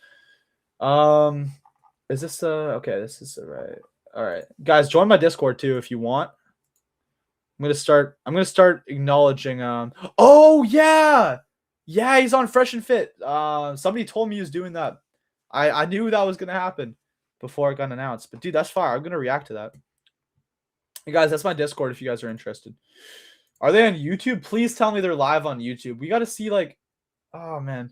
Is this okay? This is right. All right, guys, join my Discord too if you want. I'm gonna start acknowledging. Oh yeah, he's on Fresh and Fit. Somebody told me he was doing that. I knew that was gonna happen before it got announced. But dude, that's fire. I'm gonna react to that. Hey guys, that's my Discord if you guys are interested. Are they on YouTube? Please tell me they're live on YouTube. We got to see like, oh man.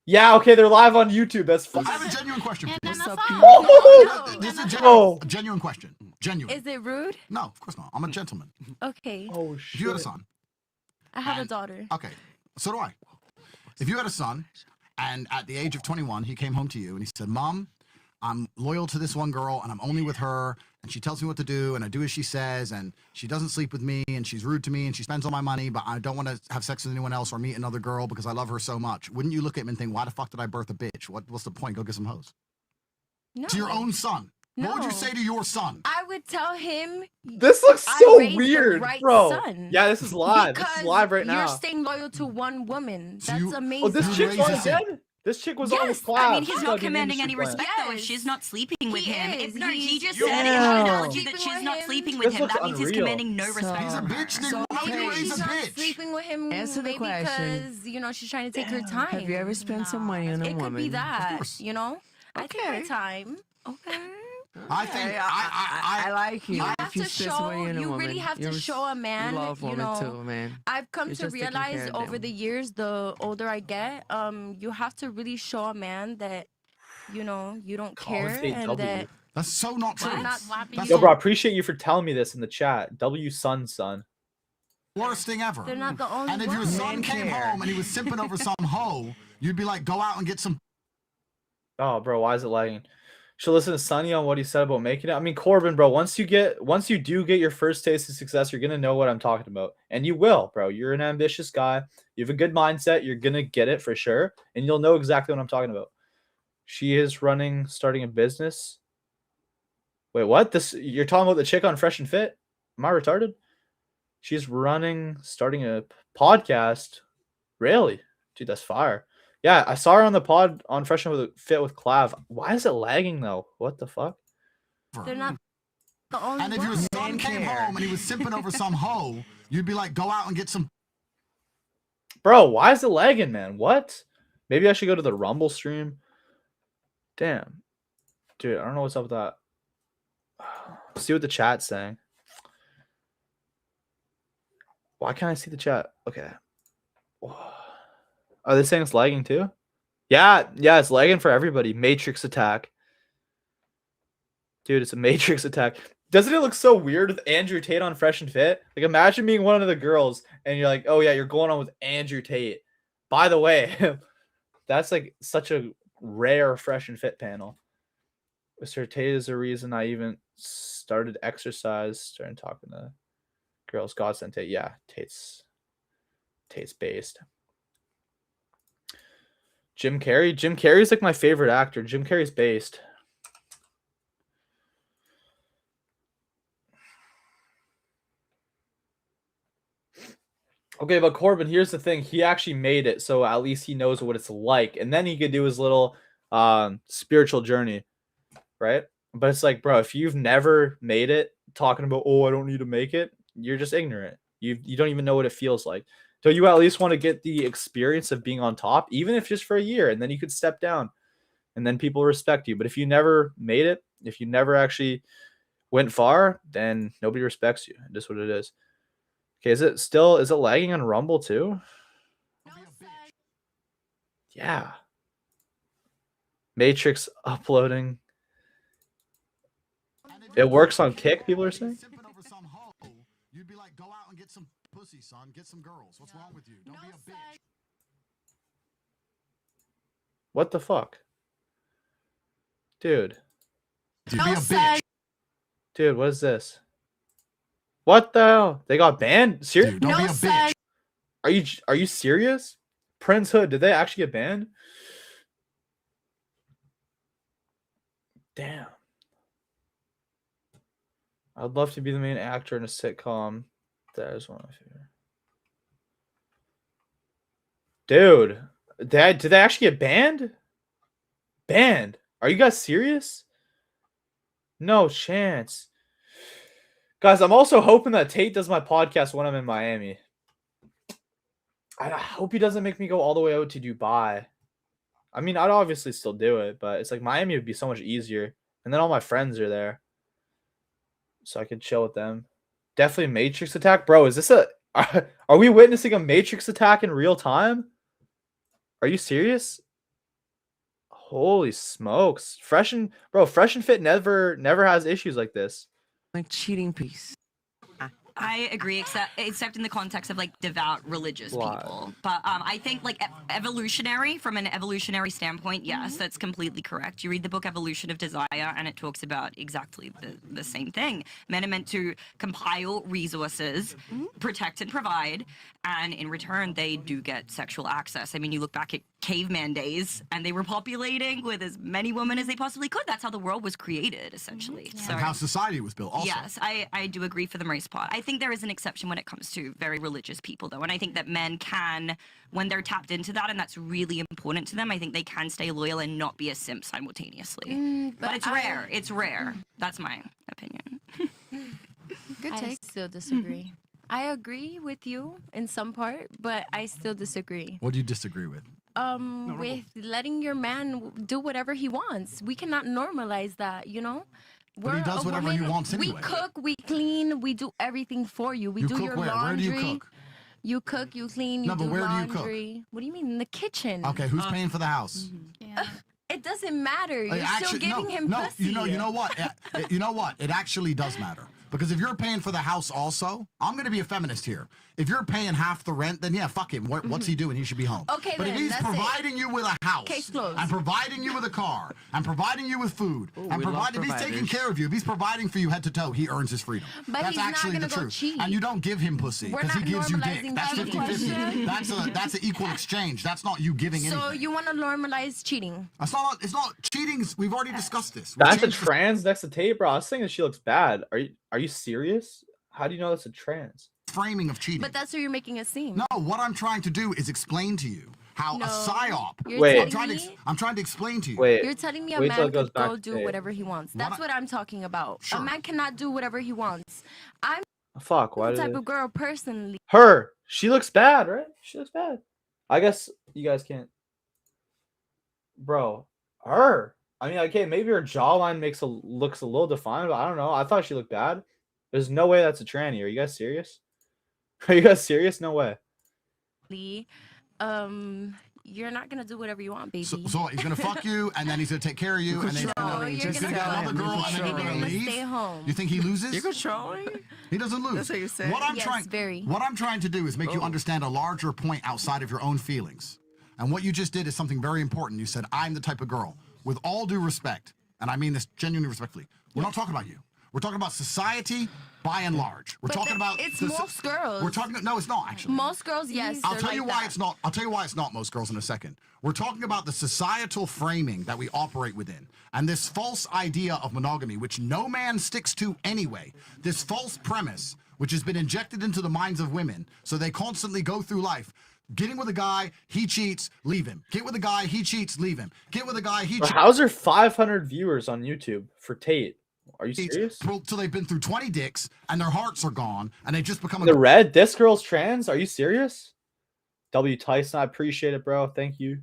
Yeah, okay, they're live on YouTube. That's fine. I have a genuine question. This is a genuine question. Genuine. Is it rude? No, of course not. I'm a gentleman. Okay. Oh shit. If you had a son. I have a daughter. Okay, so do I. If you had a son, and at the age of 21, he came home to you and he said, Mom, I'm loyal to this one girl and I'm only with her and she tells me what to do and I do as she says and she doesn't sleep with me and she's rude to me and she spends all my money, but I don't want to have sex with anyone else or meet another girl because I love her so much. Wouldn't you look at him and think, why the fuck did I birth a bitch? What's the point? Go get some hoes. No. To your own son. No. What would you say to your son? I would tell him. This looks I so raised the weird, right bro. son. Yeah, this is live. This is live right now. You're staying loyal to one woman. So That's you- amazing. Oh, this chick's on again? This chick was on with Clav. I mean, he's She's not like an commanding industry any plant. respect though if she's not sleeping with him. is. No, he just Yo. said in Yeah. his analogy that Sleeping she's with not him. sleeping with This him. looks That means he's unreal. commanding no respect. He's a bitch, nigga. So Why would you maybe raise she's a not bitch? sleeping with him Answer the maybe question. because, you know, she's trying to take her time. Have you ever spent some money on a It woman? could be that, course. you know? I take my time. Okay. I think I like you. You If have you to spend show, some money on a you woman, really have to you're- show a man, you love you women know. too, man. I've come You're to just taking care realize of over them. the years, the older I get, you have to really show a man that, you know, you don't care Commentate and W. that that's so not true. you're not That's Yo, the bro, I appreciate you for telling me this in the chat. W son. worst thing ever. they're not the only And if your ones. son came home and he was simping over some hoe, you'd be like, go out and get some. Oh, bro, why is it lagging? Should listen to Sonny on what he said about making it. I mean, Corbin, bro, once you do get your first taste of success, you're gonna know what I'm talking about, and you will, bro. You're an ambitious guy. You have a good mindset. You're gonna get it for sure, and you'll know exactly what I'm talking about. She is starting a business. Wait, what? You're talking about the chick on Fresh and Fit? Am I retarded? She's starting a podcast. Really? Dude, that's fire. Yeah, I saw her on the pod on Fresh and Fit with Clav. Why is it lagging though? What the fuck? They're not the only And if your ones. son came home and he was simping over some hoe, you'd be like, go out and get some. Bro, why is it lagging, man? What? Maybe I should go to the Rumble stream. Damn. Dude, I don't know what's up with that. See what the chat's saying. Why can't I see the chat? Okay. Are they saying it's lagging too? Yeah, it's lagging for everybody. Matrix attack. Dude, it's a Matrix attack. Doesn't it look so weird with Andrew Tate on Fresh and Fit? Like, imagine being one of the girls and you're like, oh yeah, you're going on with Andrew Tate. By the way, that's like such a rare Fresh and Fit panel. Mr. Tate is the reason I even started exercise, started talking to girls. Godsend Tate. Yeah, Tate's based. Jim Carrey. Jim Carrey's like my favorite actor. Jim Carrey's based. Okay, but Corbin, here's the thing. He actually made it, so at least he knows what it's like. And then he could do his little spiritual journey, right? But it's like, bro, if you've never made it, talking about, oh, I don't need to make it, you're just ignorant. You don't even know what it feels like. So you at least want to get the experience of being on top, even if just for a year, and then you could step down, and then people respect you. But if you never made it, if you never actually went far, then nobody respects you. That's what it is. Okay, is it lagging on Rumble too? Yeah. Matrix uploading. It works on Kick, people are saying? You'd be like, go out and get some pussy, son. Get some girls. What's wrong with you? Don't be a bitch. What the fuck? Dude. Be a bitch. Dude, what is this? What the hell? They got banned? Seriously? Don't be a bitch. Are you serious? Prince Hood, did they actually get banned? Damn. I'd love to be the main actor in a sitcom. That is one of my favorite. Dude, did they actually get banned? Banned? Are you guys serious? No chance. Guys, I'm also hoping that Tate does my podcast when I'm in Miami. I hope he doesn't make me go all the way out to Dubai. I mean, I'd obviously still do it, but it's like Miami would be so much easier. And then all my friends are there. So I could chill with them. Definitely Matrix attack. Bro, is this are we witnessing a Matrix attack in real time? Are you serious? Holy smokes. Fresh and Fit never has issues like this. Like cheating piece. I agree, except in the context of like devout religious people. But I think like evolutionary, from an evolutionary standpoint, yes, that's completely correct. You read the book Evolution of Desire, and it talks about exactly the same thing. Men are meant to compile resources, protect and provide, and in return, they do get sexual access. I mean, you look back at caveman days, and they were populating with as many women as they possibly could. That's how the world was created, essentially. So, and how society was built also. Yes, I do agree for the most part. I think there is an exception when it comes to very religious people, though, and I think that men can, when they're tapped into that, and that's really important to them, I think they can stay loyal and not be a simp simultaneously. But it's rare. It's rare. That's my opinion. Good take. I still disagree. I agree with you in some part, but I still disagree. What do you disagree with? With letting your man do whatever he wants. We cannot normalize that, you know? But he does whatever he wants anyway. We cook, we clean, we do everything for you. We do your laundry. Where do you cook? You cook, you clean, you do where laundry. Do you cook? What do you mean? In the kitchen. Okay, who's paying for the house? Yeah. It doesn't matter. You're still giving him pussy. You know what? You know what? It actually does matter. Because if you're paying for the house also, I'm going to be a feminist here. If you're paying half the rent, then yeah, fuck him. What's he doing? He should be home. Okay, but if he's providing you with a house, case closed, and providing you with a car, and providing you with food, and if he's taking care of you, if he's providing for you head to toe, he earns his freedom. But that's actually the truth. And you don't give him pussy because he gives you dick. That's 50-50. That's an equal exchange. That's not you giving anything. So you want to normalize cheating? It's not cheating. We've already discussed this. That's a trans next to Tate, bro. I was saying that she looks bad. Are you serious? How do you know that's a trans? Framing of cheating. But that's what you're making it seem. No, what I'm trying to do is explain to you how a psyop. I'm trying to explain to you. You're telling me a man could go do whatever he wants. That's what I'm talking about. Sure. A man cannot do whatever he wants. I'm why the type of girl personally. She looks bad, right? She looks bad. I guess you guys can't. Bro, I mean, okay, maybe her jawline looks a little defined, but I don't know. I thought she looked bad. There's no way that's a tranny. Are you guys serious? Are you guys serious? No way. you're not gonna do whatever you want, baby. So he's gonna fuck you, and then he's gonna take care of you, and then he's gonna get another girl, and then you're gonna leave. Stay home. You think he loses? You're controlling? He doesn't lose. That's what you're saying? What I'm Yes, very. What I'm trying to do is make you understand a larger point outside of your own feelings. And what you just did is something very important. You said, I'm the type of girl. With all due respect, and I mean this genuinely respectfully, we're not talking about you. We're talking about society by and large. We're talking about it's most girls. We're talking no, it's not actually. Most girls, yes. I'll they're tell like you why that. it's not. I'll tell you why it's not most girls in a second. We're talking about the societal framing that we operate within, and this false idea of monogamy, which no man sticks to anyway. This false premise, which has been injected into the minds of women, so they constantly go through life. Getting with a guy, he cheats, leave him. Get with a guy, he cheats, leave him. Get with a guy, he cheats. How's there 500 viewers on YouTube for Tate? Are you serious? Till they've been through 20 dicks and their hearts are gone and they just become a The red, this girl's trans? Are you serious? W. Tyson, I appreciate it, bro. Thank you.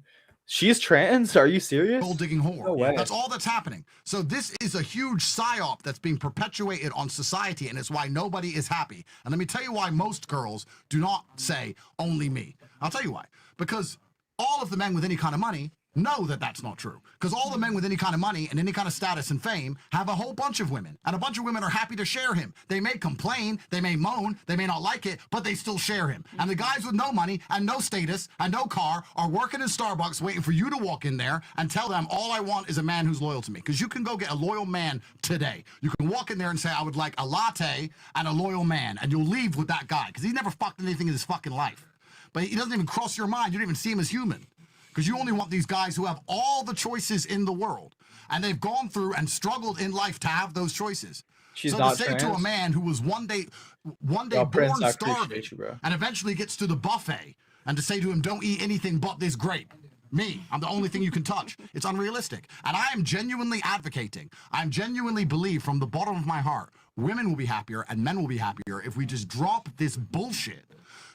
She's trans? Are you serious? gold digging whore. No way. That's all that's happening. So this is a huge psyop that's being perpetuated on society, and it's why nobody is happy. And let me tell you why most girls do not say only me. I'll tell you why. Because all of the men with any kind of money know that that's not true. Because all the men with any kind of money and any kind of status and fame have a whole bunch of women. And a bunch of women are happy to share him. They may complain, they may moan, they may not like it, but they still share him. And the guys with no money and no status and no car are working in Starbucks waiting for you to walk in there and tell them, all I want is a man who's loyal to me. Because you can go get a loyal man today. You can walk in there and say, I would like a latte and a loyal man. And you'll leave with that guy. Because he never fucked anything in his fucking life. But he doesn't even cross your mind. You don't even see him as human. Because you only want these guys who have all the choices in the world. And they've gone through and struggled in life to have those choices. She's so not to say trans? to a man who was one day Yo, Prince, born I starving appreciate you, bro. and eventually gets to the buffet and to say to him, don't eat anything but this grape. Me, I'm the only thing you can touch. It's unrealistic. And I am genuinely advocating. I genuinely believe from the bottom of my heart, women will be happier and men will be happier if we just drop this bullshit.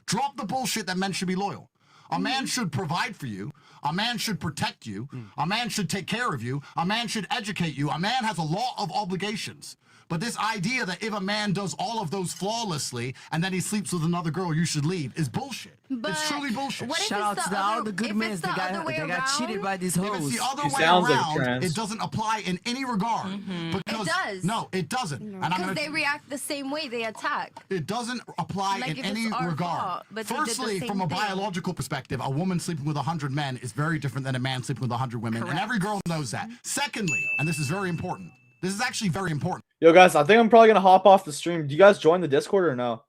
Drop the bullshit that men should be loyal. A man should provide for you. A man should protect you. A man should take care of you. A man should educate you. A man has a lot of obligations. But this idea that if a man does all of those flawlessly and then he sleeps with another girl, you should leave is bullshit. It's truly bullshit. Shout out to all the good men that got cheated by these hoes. If it's the other She way sounds like a around, trans. it doesn't apply in any regard. Because, It does. No, it doesn't. And I'm Because gonna, they react the same way. They attack. it doesn't apply Like in if any it's our regard. fault, but they did the Firstly, same from a thing. biological perspective, a woman sleeping with 100 men is very different than a man sleeping with 100 women. And every girl knows that. Secondly, and this is very important. This is actually very important. Yo, guys, I think I'm probably gonna hop off the stream. Do you guys join the Discord or no?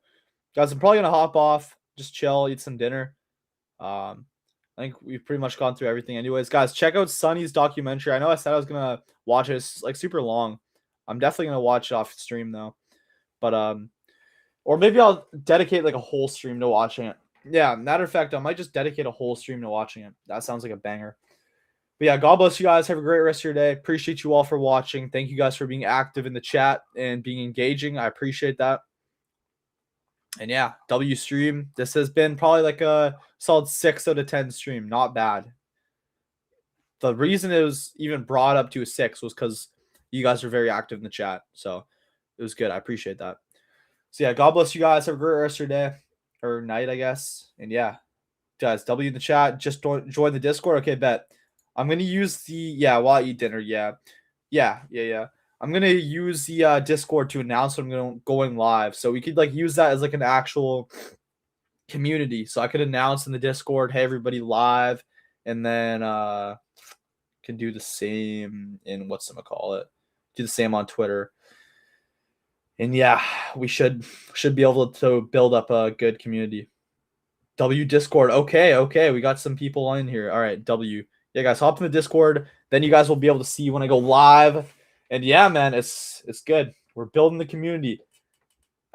Guys, I'm probably gonna hop off, just chill, eat some dinner. I think we've pretty much gone through everything. Anyways, guys, check out Sonny's documentary. I know I said I was gonna watch it. It's like super long. I'm definitely gonna watch it off stream though. But or maybe I'll dedicate like a whole stream to watching it. Yeah, matter of fact, I might just dedicate a whole stream to watching it. That sounds like a banger. But yeah, God bless you guys. Have a great rest of your day. Appreciate you all for watching. Thank you guys for being active in the chat and being engaging. I appreciate that. And yeah, W stream. This has been probably like a solid 6 out of 10 stream. Not bad. The reason it was even brought up to a 6 was because you guys are very active in the chat. So it was good. I appreciate that. So yeah, God bless you guys. Have a great rest of your day or night, I guess. And yeah, guys, W in the chat. Just join the Discord. Okay, bet. I'm going to use the, while I eat dinner. Yeah. I'm going to use the Discord to announce when I'm going live. So we could like use that as like an actual community. So I could announce in the Discord, hey, everybody live. And then can do the same in whatchamacallit. Do the same on Twitter. And yeah, we should be able to build up a good community. W Discord. Okay. We got some people in here. All right, W. Yeah, guys, hop in the Discord. Then you guys will be able to see when I go live. And yeah, man, it's good. We're building the community.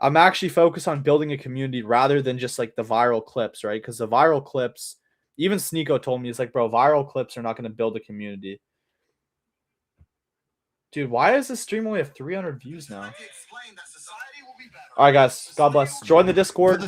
I'm actually focused on building a community rather than just like the viral clips, right? Because the viral clips, even Sneeko told me, it's like, bro, viral clips are not going to build a community. Dude, why does this stream only have 300 views now? All right, guys, God bless. Join the Discord.